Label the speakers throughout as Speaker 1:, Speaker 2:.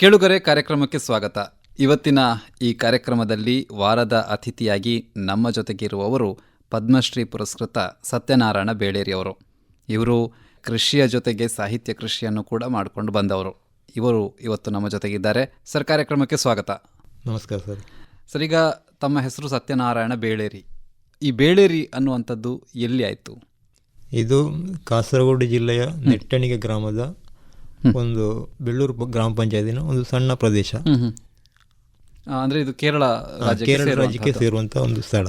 Speaker 1: ಕೇಳುಗರೆ, ಕಾರ್ಯಕ್ರಮಕ್ಕೆ ಸ್ವಾಗತ. ಇವತ್ತಿನ ಈ ಕಾರ್ಯಕ್ರಮದಲ್ಲಿ ವಾರದ ಅತಿಥಿಯಾಗಿ ನಮ್ಮ ಜೊತೆಗಿರುವವರು ಪದ್ಮಶ್ರೀ ಪುರಸ್ಕೃತ ಸತ್ಯನಾರಾಯಣ ಬೇಳೇರಿ ಅವರು. ಇವರು ಕೃಷಿಯ ಜೊತೆಗೆ ಸಾಹಿತ್ಯ ಕೃಷಿಯನ್ನು ಕೂಡ ಮಾಡಿಕೊಂಡು ಬಂದವರು. ಇವರು ಇವತ್ತು ನಮ್ಮ ಜೊತೆಗಿದ್ದಾರೆ. ಸರ್, ಕಾರ್ಯಕ್ರಮಕ್ಕೆ ಸ್ವಾಗತ.
Speaker 2: ನಮಸ್ಕಾರ ಸರ್.
Speaker 1: ಸರ್, ಈಗ ತಮ್ಮ ಹೆಸರು ಸತ್ಯನಾರಾಯಣ ಬೇಳೇರಿ. ಈ ಬೇಳೇರಿ ಅನ್ನುವಂಥದ್ದು ಎಲ್ಲಿ ಆಯಿತು?
Speaker 2: ಇದು ಕಾಸರಗೋಡು ಜಿಲ್ಲೆಯ ನೆಟ್ಟಣಿಗೆ ಗ್ರಾಮದ ಒಂದು ಬೆಳ್ಳೂರು ಗ್ರಾಮ ಪಂಚಾಯತಿನ ಒಂದು ಸಣ್ಣ ಪ್ರದೇಶ.
Speaker 1: ಅಂದರೆ ಇದು ಕೇರಳ
Speaker 2: ರಾಜ್ಯಕ್ಕೆ ಸೇರುವಂಥ ಒಂದು ಸ್ಥಳ.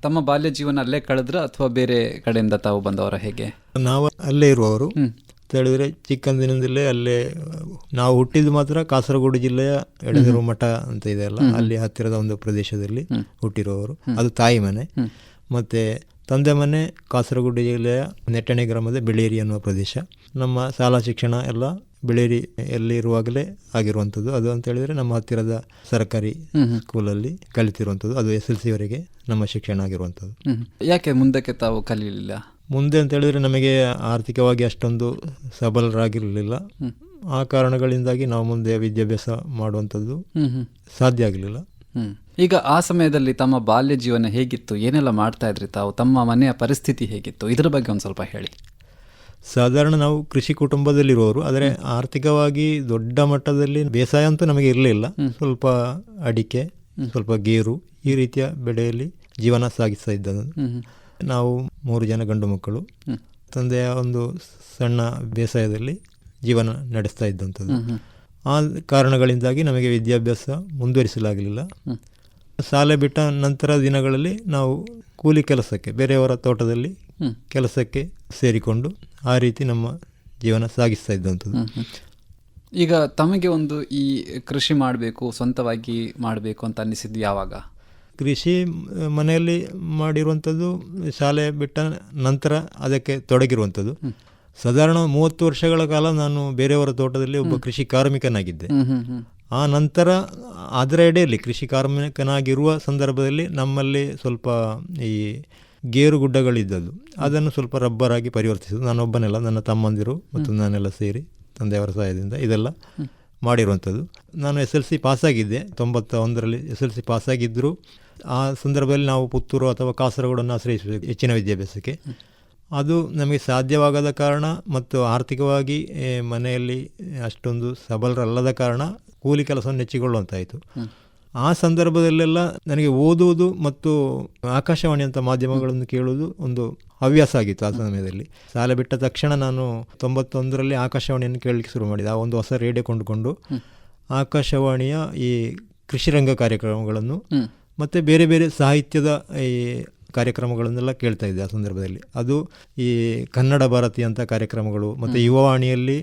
Speaker 1: ತಮ್ಮ ಬಾಲ್ಯ ಜೀವನ ಅಲ್ಲೇ ಕಳೆದ್ರ ಅಥವಾ ಬೇರೆ ಕಡೆಯಿಂದ ತಾವು ಬಂದವರ? ಹೇಗೆ?
Speaker 2: ನಾವು ಅಲ್ಲೇ ಇರುವವರು ಅಂತ ಹೇಳಿದ್ರೆ ಚಿಕ್ಕಂದಿನಿಂದಲೇ ಅಲ್ಲೇ ನಾವು ಹುಟ್ಟಿದ್ದು ಮಾತ್ರ ಕಾಸರಗೋಡು ಜಿಲ್ಲೆಯ ಎಡದಿರು ಮಠ ಅಂತ ಇದೆಯಲ್ಲ, ಅಲ್ಲಿ ಹತ್ತಿರದ ಒಂದು ಪ್ರದೇಶದಲ್ಲಿ ಹುಟ್ಟಿರುವವರು. ಅದು ತಾಯಿ ಮನೆ. ಮತ್ತು ತಂದೆ ಮನೆ ಕಾಸರಗೋಡು ಜಿಲ್ಲೆಯ ನೆಟ್ಟಣೆ ಗ್ರಾಮದ ಬೆಳೇರಿ ಅನ್ನುವ ಪ್ರದೇಶ. ನಮ್ಮ ಶಾಲಾ ಶಿಕ್ಷಣ ಎಲ್ಲ ಬೆಳೇರಿಯಲ್ಲಿ ಇರುವಾಗಲೇ ಆಗಿರುವಂಥದ್ದು. ಅದು ಅಂತ ಹೇಳಿದರೆ ನಮ್ಮ ಹತ್ತಿರದ ಸರ್ಕಾರಿ ಸ್ಕೂಲಲ್ಲಿ ಕಲಿತಿರುವಂಥದ್ದು. ಅದು SLC ವರೆಗೆ ನಮ್ಮ ಶಿಕ್ಷಣ ಆಗಿರುವಂಥದ್ದು.
Speaker 1: ಯಾಕೆ ಮುಂದಕ್ಕೆ ತಾವು ಕಲಿಯಲಿಲ್ಲ?
Speaker 2: ಮುಂದೆ ಅಂತ ಹೇಳಿದರೆ ನಮಗೆ ಆರ್ಥಿಕವಾಗಿ ಅಷ್ಟೊಂದು ಸಬಲರಾಗಿರಲಿಲ್ಲ. ಆ ಕಾರಣಗಳಿಂದಾಗಿ ನಾವು ಮುಂದೆ ವಿದ್ಯಾಭ್ಯಾಸ ಮಾಡುವಂಥದ್ದು ಸಾಧ್ಯ ಆಗಲಿಲ್ಲ.
Speaker 1: ಈಗ ಆ ಸಮಯದಲ್ಲಿ ತಮ್ಮ ಬಾಲ್ಯ ಜೀವನ ಹೇಗಿತ್ತು? ಏನೆಲ್ಲ ಮಾಡ್ತಾ ಇದ್ರಿ ತಾವು? ತಮ್ಮ ಮನೆಯ ಪರಿಸ್ಥಿತಿ ಹೇಗಿತ್ತು? ಇದರ ಬಗ್ಗೆ ಒಂದು ಸ್ವಲ್ಪ ಹೇಳಿ.
Speaker 2: ಸಾಧಾರಣ ನಾವು ಕೃಷಿ ಕುಟುಂಬದಲ್ಲಿರುವವರು, ಆದರೆ ಆರ್ಥಿಕವಾಗಿ ದೊಡ್ಡ ಮಟ್ಟದಲ್ಲಿ ಬೇಸಾಯ ಅಂತೂ ನಮಗೆ ಇರಲಿಲ್ಲ. ಸ್ವಲ್ಪ ಅಡಿಕೆ, ಸ್ವಲ್ಪ ಗೇರು, ಈ ರೀತಿಯ ಬೆಳೆಯಲ್ಲಿ ಜೀವನ ಸಾಗಿಸ್ತಾ ಇದ್ದದ್ದು. ನಾವು 3 ಜನ ಗಂಡು ಮಕ್ಕಳು. ತಂದೆಯ ಒಂದು ಸಣ್ಣ ಬೇಸಾಯದಲ್ಲಿ ಜೀವನ ನಡೆಸ್ತಾ ಇದ್ದಂಥದ್ದು. ಆ ಕಾರಣಗಳಿಂದಾಗಿ ನಮಗೆ ವಿದ್ಯಾಭ್ಯಾಸ ಮುಂದುವರಿಸಲಾಗಲಿಲ್ಲ. ಶಾಲೆ ಬಿಟ್ಟ ನಂತರ ದಿನಗಳಲ್ಲಿ ನಾವು ಕೂಲಿ ಕೆಲಸಕ್ಕೆ, ಬೇರೆಯವರ ತೋಟದಲ್ಲಿ ಕೆಲಸಕ್ಕೆ ಸೇರಿಕೊಂಡು ಆ ರೀತಿ ನಮ್ಮ ಜೀವನ ಸಾಗಿಸ್ತಾ ಇದ್ದಂಥದ್ದು.
Speaker 1: ಈಗ ತಮಗೆ ಒಂದು ಈ ಕೃಷಿ ಮಾಡಬೇಕು, ಸ್ವಂತವಾಗಿ ಮಾಡಬೇಕು ಅಂತ ಅನ್ನಿಸಿದ್ದು ಯಾವಾಗ?
Speaker 2: ಕೃಷಿ ಮನೆಯಲ್ಲಿ ಮಾಡಿರುವಂಥದ್ದು ಶಾಲೆ ಬಿಟ್ಟ ನಂತರ ಅದಕ್ಕೆ ತೊಡಗಿರುವಂಥದ್ದು. ಸಾಧಾರಣ 30 ವರ್ಷಗಳ ಕಾಲ ನಾನು ಬೇರೆಯವರ ತೋಟದಲ್ಲಿ ಒಬ್ಬ ಕೃಷಿ ಕಾರ್ಮಿಕನಾಗಿದ್ದೆ. ಆ ನಂತರ ಅದರ ಎಡೆಯಲ್ಲಿ ಕೃಷಿ ಕಾರ್ಮಿಕನಾಗಿರುವ ಸಂದರ್ಭದಲ್ಲಿ ನಮ್ಮಲ್ಲಿ ಸ್ವಲ್ಪ ಈ ಗೇರು ಗುಡ್ಡಗಳಿದ್ದದ್ದು. ಅದನ್ನು ಸ್ವಲ್ಪ ರಬ್ಬರಾಗಿ ಪರಿವರ್ತಿಸಿದ್ದು ನಾನೊಬ್ಬನೆಲ್ಲ, ನನ್ನ ತಮ್ಮಂದಿರು ಮತ್ತು ನಾನೆಲ್ಲ ಸೇರಿ ತಂದೆಯವರ ಸಹಾಯದಿಂದ ಇದೆಲ್ಲ ಮಾಡಿರುವಂಥದ್ದು. ನಾನು SLC ಪಾಸಾಗಿದ್ದೆ 91ರಲ್ಲಿ. SLC ಪಾಸಾಗಿದ್ದರೂ ಆ ಸಂದರ್ಭದಲ್ಲಿ ನಾವು ಪುತ್ತೂರು ಅಥವಾ ಕಾಸರಗೋಡನ್ನು ಆಶ್ರಯಿಸಬೇಕು ಹೆಚ್ಚಿನ ವಿದ್ಯಾಭ್ಯಾಸಕ್ಕೆ. ಅದು ನಮಗೆ ಸಾಧ್ಯವಾಗದ ಕಾರಣ ಮತ್ತು ಆರ್ಥಿಕವಾಗಿ ಮನೆಯಲ್ಲಿ ಅಷ್ಟೊಂದು ಸಬಲರಲ್ಲದ ಕಾರಣ ಕೂಲಿ ಕೆಲಸವನ್ನು ನೆಚ್ಚಿಕೊಳ್ಳುವಂತಾಯಿತು. ಆ ಸಂದರ್ಭದಲ್ಲೆಲ್ಲ ನನಗೆ ಓದುವುದು ಮತ್ತು ಆಕಾಶವಾಣಿ ಅಂತ ಮಾಧ್ಯಮಗಳನ್ನು ಕೇಳುವುದು ಒಂದು ಹವ್ಯಾಸ ಆಗಿತ್ತು. ಆ ಸಮಯದಲ್ಲಿ ಶಾಲೆ ಬಿಟ್ಟ ತಕ್ಷಣ ನಾನು 91ರಲ್ಲಿ ಆಕಾಶವಾಣಿಯನ್ನು ಕೇಳಲಿಕ್ಕೆ ಶುರು ಮಾಡಿದೆ. ಆ ಒಂದು ಹೊಸ ರೇಡಿಯೋ ಕೊಂಡುಕೊಂಡು ಆಕಾಶವಾಣಿಯ ಈ ಕೃಷಿರಂಗ ಕಾರ್ಯಕ್ರಮಗಳನ್ನು ಮತ್ತು ಬೇರೆ ಬೇರೆ ಸಾಹಿತ್ಯದ ಈ ಕಾರ್ಯಕ್ರಮಗಳನ್ನೆಲ್ಲ ಕೇಳ್ತಾ ಇದ್ದೆ ಆ ಸಂದರ್ಭದಲ್ಲಿ. ಅದು ಈ ಕನ್ನಡ ಭಾರತಿ ಅಂತ ಕಾರ್ಯಕ್ರಮಗಳು ಮತ್ತು ಯುವವಾಣಿಯಲ್ಲಿ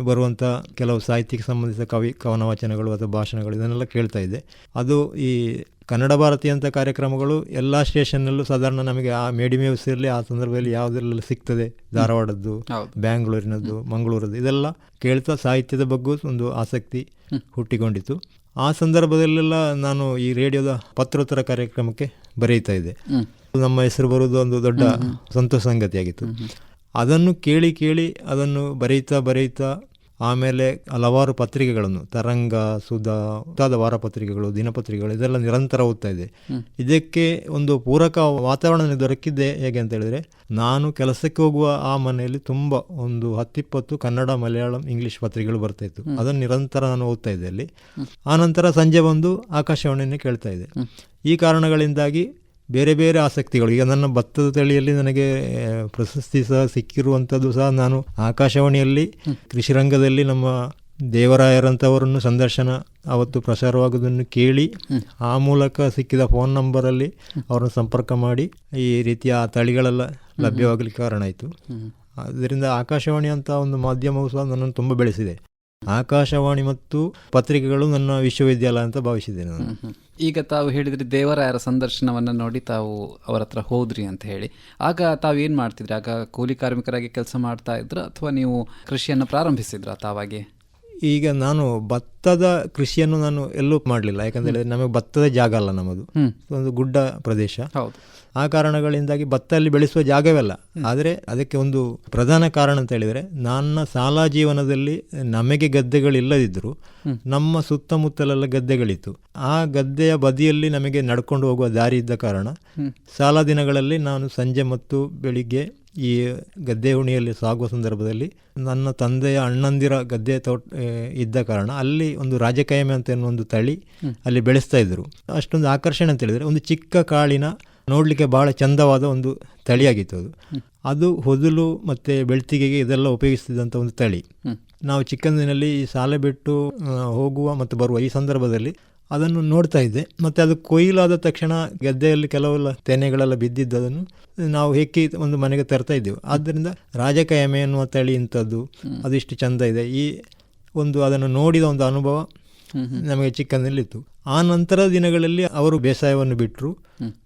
Speaker 2: ಬರುವಂಥ ಕೆಲವು ಸಾಹಿತ್ಯಕ್ಕೆ ಸಂಬಂಧಿಸಿದ ಕವನ ವಾಚನಗಳು ಅಥವಾ ಭಾಷಣಗಳು, ಇದನ್ನೆಲ್ಲ ಕೇಳ್ತಾ ಇದ್ದೆ. ಅದು ಈ ಕನ್ನಡ ಭಾರತಿ ಅಂತ ಕಾರ್ಯಕ್ರಮಗಳು ಎಲ್ಲ ಸ್ಟೇಷನ್ನಲ್ಲೂ ಸಾಧಾರಣ ನಮಗೆ ಆ ಮೇಡಿಮೆ ವ್ಯವಸ್ಥೆಯಲ್ಲಿ ಆ ಸಂದರ್ಭದಲ್ಲಿ ಯಾವುದೆಲ್ಲ ಸಿಗ್ತದೆ, ಧಾರವಾಡದ್ದು, ಬ್ಯಾಂಗ್ಳೂರಿನದ್ದು, ಮಂಗಳೂರದ್ದು, ಇದೆಲ್ಲ ಕೇಳ್ತಾ ಸಾಹಿತ್ಯದ ಬಗ್ಗೆ ಒಂದು ಆಸಕ್ತಿ ಹುಟ್ಟಿಕೊಂಡಿತ್ತು. ಆ ಸಂದರ್ಭದಲ್ಲೆಲ್ಲ ನಾನು ಈ ರೇಡಿಯೋದ ಪತ್ರೋತ್ತರ ಕಾರ್ಯಕ್ರಮಕ್ಕೆ ಬರೀತಾ ಇದ್ದೆ. ನಮ್ಮ ಹೆಸರು ಬರುವುದು ಒಂದು ದೊಡ್ಡ ಸಂತೋಷ ಸಂಗತಿಯಾಗಿತ್ತು. ಅದನ್ನು ಕೇಳಿ ಕೇಳಿ ಅದನ್ನು ಬರೀತಾ ಆಮೇಲೆ ಹಲವಾರು ಪತ್ರಿಕೆಗಳನ್ನು, ತರಂಗ, ಸುಧಾ ಮುಂತಾದ ವಾರಪತ್ರಿಕೆಗಳು, ದಿನಪತ್ರಿಕೆಗಳು, ಇದೆಲ್ಲ ನಿರಂತರ ಓದ್ತಾ ಇದೆ. ಇದಕ್ಕೆ ಒಂದು ಪೂರಕ ವಾತಾವರಣ ದೊರಕಿದ್ದೆ ಹೇಗೆ ಅಂತ ಹೇಳಿದ್ರೆ, ನಾನು ಕೆಲಸಕ್ಕೆ ಹೋಗುವ ಆ ಮನೆಯಲ್ಲಿ ತುಂಬ ಒಂದು 10-20 ಕನ್ನಡ, ಮಲಯಾಳಂ, ಇಂಗ್ಲೀಷ್ ಪತ್ರಿಕೆಗಳು ಬರ್ತಾಯಿತ್ತು. ಅದನ್ನು ನಿರಂತರ ನಾನು ಓದ್ತಾ ಇದ್ದೆ ಅಲ್ಲಿ. ಆನಂತರ ಸಂಜೆ ಬಂದು ಆಕಾಶವಾಣಿಯನ್ನು ಕೇಳ್ತಾ ಇದ್ದೆ. ಈ ಕಾರಣಗಳಿಂದಾಗಿ ಬೇರೆ ಬೇರೆ ಆಸಕ್ತಿಗಳು, ಈಗ ನನ್ನ ಭತ್ತದ ತಳಿಯಲ್ಲಿ ನನಗೆ ಪ್ರಶಸ್ತಿ ಸಹ ಸಿಕ್ಕಿರುವಂಥದ್ದು ಸಹ ನಾನು ಆಕಾಶವಾಣಿಯಲ್ಲಿ ಕೃಷಿರಂಗದಲ್ಲಿ ನಮ್ಮ ದೇವರಾಯರಂಥವರನ್ನು ಸಂದರ್ಶನ ಅವತ್ತು ಪ್ರಸಾರವಾಗುವುದನ್ನು ಕೇಳಿ ಆ ಮೂಲಕ ಸಿಕ್ಕಿದ ಫೋನ್ ನಂಬರಲ್ಲಿ ಅವರನ್ನು ಸಂಪರ್ಕ ಮಾಡಿ ಈ ರೀತಿಯ ಆ ತಳಿಗಳೆಲ್ಲ ಲಭ್ಯವಾಗಲಿಕ್ಕೆ ಕಾರಣ ಆಯಿತು. ಅದರಿಂದ ಆಕಾಶವಾಣಿ ಅಂತ ಒಂದು ಮಾಧ್ಯಮವು ಸಹ ನನ್ನನ್ನು ತುಂಬ ಬೆಳೆಸಿದೆ. ಆಕಾಶವಾಣಿ ಮತ್ತು ಪತ್ರಿಕೆಗಳು ನನ್ನ ವಿಶ್ವವಿದ್ಯಾಲಯ ಅಂತ ಭಾವಿಸಿದ್ದೇನೆ ನಾನು.
Speaker 1: ಈಗ ತಾವು ಹೇಳಿದ್ರಿ ದೇವರಾಯರ ಸಂದರ್ಶನವನ್ನು ನೋಡಿ ತಾವು ಅವರ ಹತ್ರ ಹೋದ್ರಿ ಅಂತ ಹೇಳಿ. ಆಗ ತಾವು ಏನು ಮಾಡ್ತಿದ್ರಿ? ಆಗ ಕೂಲಿ ಕಾರ್ಮಿಕರಾಗಿ ಕೆಲಸ ಮಾಡ್ತಾ ಇದ್ರ ಅಥವಾ ನೀವು ಕೃಷಿಯನ್ನು ಪ್ರಾರಂಭಿಸಿದ್ರ ತಾವಾಗೆ?
Speaker 2: ಈಗ ನಾನು ಭತ್ತದ ಕೃಷಿಯನ್ನು ನಾನು ಎಲ್ಲೂ ಮಾಡಲಿಲ್ಲ. ಯಾಕಂದರೆ ನಮಗೆ ಭತ್ತದ ಜಾಗ ಅಲ್ಲ, ನಮ್ಮದು ಒಂದು ಗುಡ್ಡ ಪ್ರದೇಶ.
Speaker 1: ಹೌದು.
Speaker 2: ಆ ಕಾರಣಗಳಿಂದಾಗಿ ಭತ್ತ ಅಲ್ಲಿ ಬೆಳೆಸುವ ಜಾಗವಲ್ಲ. ಆದರೆ ಅದಕ್ಕೆ ಒಂದು ಪ್ರಧಾನ ಕಾರಣ ಅಂತ ಹೇಳಿದರೆ, ನನ್ನ ಶಾಲಾ ಜೀವನದಲ್ಲಿ ನಮಗೆ ಗದ್ದೆಗಳಿಲ್ಲದಿದ್ದರೂ ನಮ್ಮ ಸುತ್ತಮುತ್ತಲೆಲ್ಲ ಗದ್ದೆಗಳಿತ್ತು. ಆ ಗದ್ದೆಯ ಬದಿಯಲ್ಲಿ ನಮಗೆ ನಡ್ಕೊಂಡು ಹೋಗುವ ದಾರಿ ಇದ್ದ ಕಾರಣ ಶಾಲಾ ದಿನಗಳಲ್ಲಿ ನಾನು ಸಂಜೆ ಮತ್ತು ಬೆಳಿಗ್ಗೆ ಈ ಗದ್ದೆ ಉಣಿಯಲ್ಲಿ ಸಾಗುವ ಸಂದರ್ಭದಲ್ಲಿ ನನ್ನ ತಂದೆಯ ಅಣ್ಣಂದಿರ ಗದ್ದೆ ತೋಟ ಇದ್ದ ಕಾರಣ ಅಲ್ಲಿ ಒಂದು ರಾಜಕಾಯಮೆ ಅಂತ ಎನ್ನುವ ಒಂದು ತಳಿ ಅಲ್ಲಿ ಬೆಳೆಸ್ತಾ ಇದ್ದರು. ಅಷ್ಟೊಂದು ಆಕರ್ಷಣೆ ಅಂತ ಹೇಳಿದರೆ, ಒಂದು ಚಿಕ್ಕ ಕಾಳಿನ ನೋಡಲಿಕ್ಕೆ ಭಾಳ ಚಂದವಾದ ಒಂದು ತಳಿಯಾಗಿತ್ತು ಅದು. ಅದು ಹೊದಲು ಮತ್ತು ಬೆಳ್ತಿಗೆಗೆ ಇದೆಲ್ಲ ಉಪಯೋಗಿಸ್ತಿದ್ದಂಥ ಒಂದು ತಳಿ. ನಾವು ಚಿಕ್ಕಂದಿನಲ್ಲಿ ಈ ಶಾಲೆ ಬಿಟ್ಟು ಹೋಗುವ ಮತ್ತು ಬರುವ ಈ ಸಂದರ್ಭದಲ್ಲಿ ಅದನ್ನು ನೋಡ್ತಾ ಇದ್ದೆ. ಮತ್ತು ಅದು ಕೊಯ್ಲಾದ ತಕ್ಷಣ ಗದ್ದೆಯಲ್ಲಿ ಕೆಲವೆಲ್ಲ ತೆನೆಗಳೆಲ್ಲ ಬಿದ್ದಿದ್ದದನ್ನು ನಾವು ಹೆಕ್ಕಿ ಒಂದು ಮನೆಗೆ ತರ್ತಾ ಇದ್ದೆವು. ಆದ್ದರಿಂದ ರಾಜಕಾಯಮೆ ಎನ್ನುವ ತಳಿ ಇಂಥದ್ದು ಅದು ಇಷ್ಟು ಚೆಂದ ಇದೆ, ಈ ಒಂದು ಅದನ್ನು ನೋಡಿದ ಒಂದು ಅನುಭವ ನಮಗೆ ಚಿಕ್ಕಂದಿನಲ್ಲಿತ್ತು. ಆ ನಂತರದ ದಿನಗಳಲ್ಲಿ ಅವರು ಬೇಸಾಯವನ್ನು ಬಿಟ್ಟರು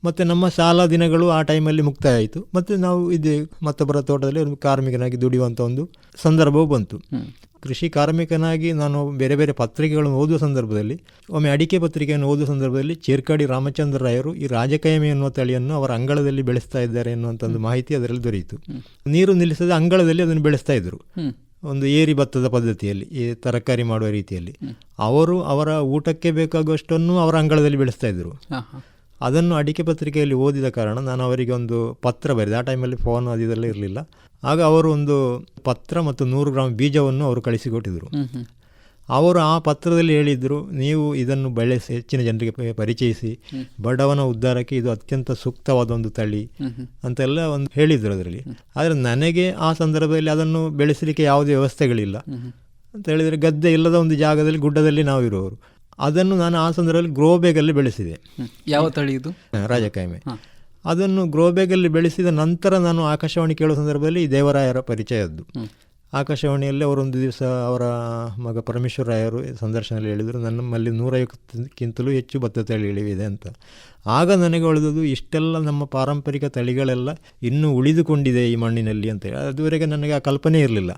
Speaker 2: ಮತ್ತು ನಮ್ಮ ಶಾಲಾ ದಿನಗಳು ಆ ಟೈಮಲ್ಲಿ ಮುಕ್ತಾಯ ಆಯಿತು. ಮತ್ತು ನಾವು ಇದೇ ಮತ್ತೊಬ್ಬರ ತೋಟದಲ್ಲಿ ಒಂದು ಕಾರ್ಮಿಕನಾಗಿ ದುಡಿಯುವಂಥ ಒಂದು ಸಂದರ್ಭವೂ ಬಂತು. ಕೃಷಿ ಕಾರ್ಮಿಕನಾಗಿ ನಾನು ಬೇರೆ ಬೇರೆ ಪತ್ರಿಕೆಗಳನ್ನು ಓದುವ ಸಂದರ್ಭದಲ್ಲಿ, ಒಮ್ಮೆ ಅಡಿಕೆ ಪತ್ರಿಕೆಯನ್ನು ಓದುವ ಸಂದರ್ಭದಲ್ಲಿ ಚೇರ್ಕಾಡಿ ರಾಮಚಂದ್ರ ರಾಯರು ಈ ರಾಜಕಾಯಮೆ ಎನ್ನುವ ತಳಿಯನ್ನು ಅವರ ಅಂಗಳದಲ್ಲಿ ಬೆಳೆಸ್ತಾ ಇದ್ದಾರೆ ಎನ್ನುವಂಥ ಒಂದು ಮಾಹಿತಿ ಅದರಲ್ಲಿ ದೊರೆಯಿತು. ನೀರು ನಿಲ್ಲಿಸದೆ ಅಂಗಳದಲ್ಲಿ ಅದನ್ನು ಬೆಳೆಸ್ತಾ ಇದ್ದರು, ಒಂದು ಏರಿ ಭತ್ತದ ಪದ್ಧತಿಯಲ್ಲಿ, ಈ ತರಕಾರಿ ಮಾಡುವ ರೀತಿಯಲ್ಲಿ. ಅವರು ಅವರ ಊಟಕ್ಕೆ ಬೇಕಾಗುವಷ್ಟನ್ನು ಅವರ ಅಂಗಳದಲ್ಲಿ ಬೆಳೆಸ್ತಾ ಇದ್ದರು. ಅದನ್ನು ಅಡಿಕೆ ಪತ್ರಿಕೆಯಲ್ಲಿ ಓದಿದ ಕಾರಣ ನಾನು ಅವರಿಗೆ ಒಂದು ಪತ್ರ ಬರೆದೆ. ಆ ಟೈಮಲ್ಲಿ ಫೋನ್ ಅದೆಲ್ಲ ಇರಲಿಲ್ಲ. ಆಗ ಅವರು ಒಂದು ಪತ್ರ ಮತ್ತು 100 ಗ್ರಾಂ ಬೀಜವನ್ನು ಅವರು ಕಳಿಸಿಕೊಟ್ಟಿದ್ದರು. ಅವರು ಆ ಪತ್ರದಲ್ಲಿ ಹೇಳಿದರು, ನೀವು ಇದನ್ನು ಬೆಳೆಸಿ ಹೆಚ್ಚಿನ ಜನರಿಗೆ ಪರಿಚಯಿಸಿ, ಬಡವನ ಉದ್ಧಾರಕ್ಕೆ ಇದು ಅತ್ಯಂತ ಸೂಕ್ತವಾದ ಒಂದು ತಳಿ ಅಂತೆಲ್ಲ ಒಂದು ಹೇಳಿದರು ಅದರಲ್ಲಿ. ಆದರೆ ನನಗೆ ಆ ಸಂದರ್ಭದಲ್ಲಿ ಅದನ್ನು ಬೆಳೆಸಲಿಕ್ಕೆ ಯಾವುದೇ ವ್ಯವಸ್ಥೆಗಳಿಲ್ಲ ಅಂತ ಹೇಳಿದರೆ, ಗದ್ದೆ ಇಲ್ಲದ ಒಂದು ಜಾಗದಲ್ಲಿ ಗುಡ್ಡದಲ್ಲಿ ನಾವು ಇರುವವರು. ಅದನ್ನು ನಾನು ಆ ಸಂದರ್ಭದಲ್ಲಿ ಗ್ರೋ ಬ್ಯಾಗಲ್ಲಿ ಬೆಳೆಸಿದೆ.
Speaker 1: ಯಾವ ತಳಿ ಇದು?
Speaker 2: ರಾಜಕಾಯಮೆ. ಅದನ್ನು ಗ್ರೋ ಬ್ಯಾಗಲ್ಲಿ ಬೆಳೆಸಿದ ನಂತರ ನಾನು ಆಕಾಶವಾಣಿ ಕೇಳುವ ಸಂದರ್ಭದಲ್ಲಿ ದೇವರಾಯರ ಪರಿಚಯದ್ದು. ಆಕಾಶವಾಣಿಯಲ್ಲಿ ಅವರೊಂದು ದಿವಸ ಅವರ ಮಗ ಪರಮೇಶ್ವರ ರಾಯರು ಸಂದರ್ಶನದಲ್ಲಿ ಹೇಳಿದರು, ನಮ್ಮಲ್ಲಿ 150ಕ್ಕಿಂತಲೂ ಹೆಚ್ಚು ಭತ್ತ ತಳಿಗಳಿವೆ ಅಂತ. ಆಗ ನನಗೆ ಉಳಿದದು, ಇಷ್ಟೆಲ್ಲ ನಮ್ಮ ಪಾರಂಪರಿಕ ತಳಿಗಳೆಲ್ಲ ಇನ್ನೂ ಉಳಿದುಕೊಂಡಿದೆ ಈ ಮಣ್ಣಿನಲ್ಲಿ ಅಂತೇಳಿ. ಅದುವರೆಗೆ ನನಗೆ ಆ ಕಲ್ಪನೆ ಇರಲಿಲ್ಲ.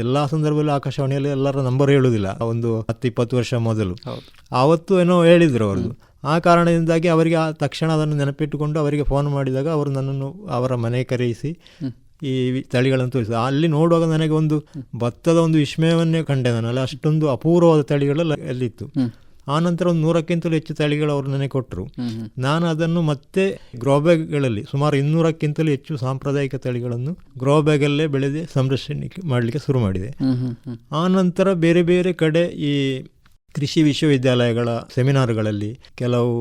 Speaker 2: ಎಲ್ಲ ಸಂದರ್ಭದಲ್ಲೂ ಆಕಾಶವಾಣಿಯಲ್ಲಿ ಎಲ್ಲರ ನಂಬರ್ ಹೇಳುವುದಿಲ್ಲ. ಒಂದು 10-20 ವರ್ಷ ಮೊದಲು ಆವತ್ತು ಏನೋ ಹೇಳಿದರು ಅವ್ರದ್ದು. ಆ ಕಾರಣದಿಂದಾಗಿ ಅವರಿಗೆ ಆ ತಕ್ಷಣ ಅದನ್ನು ನೆನಪಿಟ್ಟುಕೊಂಡು ಅವರಿಗೆ ಫೋನ್ ಮಾಡಿದಾಗ ಅವರು ನನ್ನನ್ನು ಅವರ ಮನೆಗೆ ಕರೆಯಿಸಿ ಈ ತಳಿಗಳನ್ನು ತೋರಿಸಿದ. ಅಲ್ಲಿ ನೋಡುವಾಗ ನನಗೆ ಒಂದು ಭತ್ತದ ಒಂದು ವಿಸ್ಮಯವನ್ನೇ ಕಂಡೆ ನಾನು. ಅಷ್ಟೊಂದು ಅಪೂರ್ವವಾದ ತಳಿಗಳೆಲ್ಲ ಅಲ್ಲಿತ್ತು. ಆನಂತರ ಒಂದು 100ಕ್ಕಿಂತಲೂ ಹೆಚ್ಚು ತಳಿಗಳು ಅವರು ನನಗೆ ಕೊಟ್ಟರು. ನಾನು ಅದನ್ನು ಮತ್ತೆ ಗ್ರೋಬ್ಯಾಗ್ಗಳಲ್ಲಿ ಸುಮಾರು 200ಕ್ಕಿಂತಲೂ ಹೆಚ್ಚು ಸಾಂಪ್ರದಾಯಿಕ ತಳಿಗಳನ್ನು ಗ್ರೋಬ್ಯಾಗಲ್ಲೇ ಬೆಳೆದು ಸಂರಕ್ಷಣೆ ಮಾಡಲಿಕ್ಕೆ ಶುರು ಮಾಡಿದೆ. ಆನಂತರ ಬೇರೆ ಬೇರೆ ಕಡೆ ಈ ಕೃಷಿ ವಿಶ್ವವಿದ್ಯಾಲಯಗಳ ಸೆಮಿನಾರ್ಗಳಲ್ಲಿ, ಕೆಲವು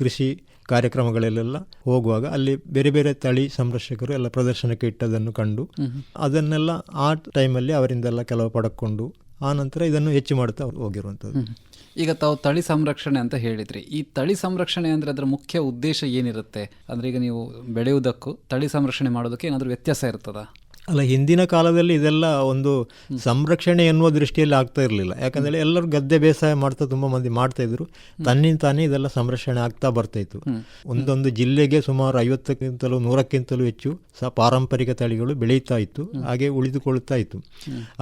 Speaker 2: ಕೃಷಿ ಕಾರ್ಯಕ್ರಮಗಳಲ್ಲೆಲ್ಲ ಹೋಗುವಾಗ ಅಲ್ಲಿ ಬೇರೆ ಬೇರೆ ತಳಿ ಸಂರಕ್ಷಕರು ಎಲ್ಲ ಪ್ರದರ್ಶನಕ್ಕೆ ಇಟ್ಟದನ್ನು ಕಂಡು ಅದನ್ನೆಲ್ಲ ಆ ಟೈಮಲ್ಲಿ ಅವರಿಂದೆಲ್ಲ ಕೆಲವು ಪಡ್ಕೊಂಡು ಆನಂತರ ಇದನ್ನು ಹೆಚ್ಚು ಮಾಡ್ತಾ ಹೋಗಿರುವಂಥದ್ದು.
Speaker 1: ಈಗ ತಾವು ತಳಿ ಸಂರಕ್ಷಣೆ ಅಂತ ಹೇಳಿದ್ರಿ. ಈ ತಳಿ ಸಂರಕ್ಷಣೆ ಅಂದರೆ ಅದರ ಮುಖ್ಯ ಉದ್ದೇಶ ಏನಿರುತ್ತೆ? ಅಂದರೆ ಈಗ ನೀವು ಬೆಳೆಯುವುದಕ್ಕೂ ತಳಿ ಸಂರಕ್ಷಣೆ ಮಾಡೋದಕ್ಕೆ ಏನಾದರೂ ವ್ಯತ್ಯಾಸ ಇರ್ತದಾ?
Speaker 2: ಅಲ್ಲ, ಹಿಂದಿನ ಕಾಲದಲ್ಲಿ ಇದೆಲ್ಲ ಒಂದು ಸಂರಕ್ಷಣೆ ಎನ್ನುವ ದೃಷ್ಟಿಯಲ್ಲಿ ಆಗ್ತಾ ಇರಲಿಲ್ಲ. ಯಾಕಂದರೆ ಎಲ್ಲರೂ ಗದ್ದೆ ಬೇಸಾಯ ಮಾಡ್ತಾ ತುಂಬ ಮಂದಿ ಮಾಡ್ತಾಯಿದ್ರು. ತನ್ನಿಂತಾನೇ ಇದೆಲ್ಲ ಸಂರಕ್ಷಣೆ ಆಗ್ತಾ ಬರ್ತಾಯಿತ್ತು. ಒಂದೊಂದು ಜಿಲ್ಲೆಗೆ ಸುಮಾರು 50ಕ್ಕಿಂತಲೂ 100ಕ್ಕಿಂತಲೂ ಹೆಚ್ಚು ಪಾರಂಪರಿಕ ತಳಿಗಳು ಬೆಳೀತಾ ಇತ್ತು, ಹಾಗೆ ಉಳಿದುಕೊಳ್ತಾ ಇತ್ತು.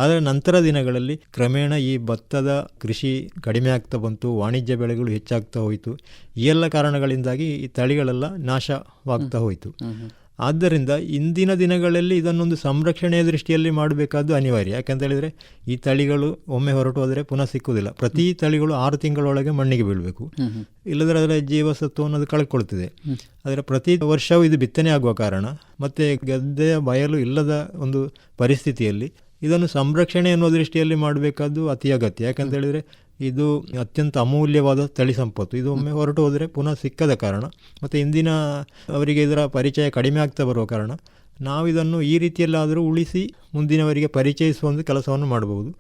Speaker 2: ಆದರೆ ನಂತರ ದಿನಗಳಲ್ಲಿ ಕ್ರಮೇಣ ಈ ಭತ್ತದ ಕೃಷಿ ಕಡಿಮೆ ಆಗ್ತಾ ಬಂತು, ವಾಣಿಜ್ಯ ಬೆಳೆಗಳು ಹೆಚ್ಚಾಗ್ತಾ ಹೋಯಿತು. ಈ ಎಲ್ಲ ಕಾರಣಗಳಿಂದಾಗಿ ಈ ತಳಿಗಳೆಲ್ಲ ನಾಶವಾಗ್ತಾ ಹೋಯಿತು. ಆದ್ದರಿಂದ ಇಂದಿನ ದಿನಗಳಲ್ಲಿ ಇದನ್ನೊಂದು ಸಂರಕ್ಷಣೆಯ ದೃಷ್ಟಿಯಲ್ಲಿ ಮಾಡಬೇಕಾದ್ದು ಅನಿವಾರ್ಯ. ಯಾಕಂತ ಹೇಳಿದರೆ ಈ ತಳಿಗಳು ಒಮ್ಮೆ ಹೊರಟು ಹೋದರೆ ಪುನಃ ಸಿಕ್ಕುವುದಿಲ್ಲ. ಪ್ರತಿ ತಳಿಗಳು 6 ತಿಂಗಳೊಳಗೆ ಮಣ್ಣಿಗೆ ಬೀಳಬೇಕು, ಇಲ್ಲದ್ರೆ ಅದರ ಜೀವಸತ್ವವನ್ನು ಅದು ಕಳ್ಕೊಳ್ತಿದೆ. ಆದರೆ ಪ್ರತಿ ವರ್ಷವೂ ಇದು ಬಿತ್ತನೆ ಆಗುವ ಕಾರಣ ಮತ್ತು ಗದ್ದೆಯ ಬಯಲು ಇಲ್ಲದ ಒಂದು ಪರಿಸ್ಥಿತಿಯಲ್ಲಿ ಇದನ್ನು ಸಂರಕ್ಷಣೆ ಅನ್ನೋ ದೃಷ್ಟಿಯಲ್ಲಿ ಮಾಡಬೇಕಾದ್ದು ಅತಿ ಅಗತ್ಯ. ಯಾಕಂತ ಹೇಳಿದರೆ ಇದು ಅತ್ಯಂತ ಅಮೂಲ್ಯವಾದ ತಳಿ ಸಂಪತ್ತು. ಇದು ಒಮ್ಮೆ ಹೊರಟು ಹೋದರೆ ಪುನಃ ಸಿಕ್ಕದ ಕಾರಣ ಮತ್ತು ಇಂದಿನ ಅವರಿಗೆ ಇದರ ಪರಿಚಯ ಕಡಿಮೆ ಆಗ್ತಾ ಬರುವ ಕಾರಣ ನಾವು ಇದನ್ನು ಈ ರೀತಿಯಲ್ಲಾದರೂ ಉಳಿಸಿ ಮುಂದಿನವರಿಗೆ ಪರಿಚಯಿಸುವ ಒಂದು ಕೆಲಸವನ್ನು ಮಾಡಬಹುದು.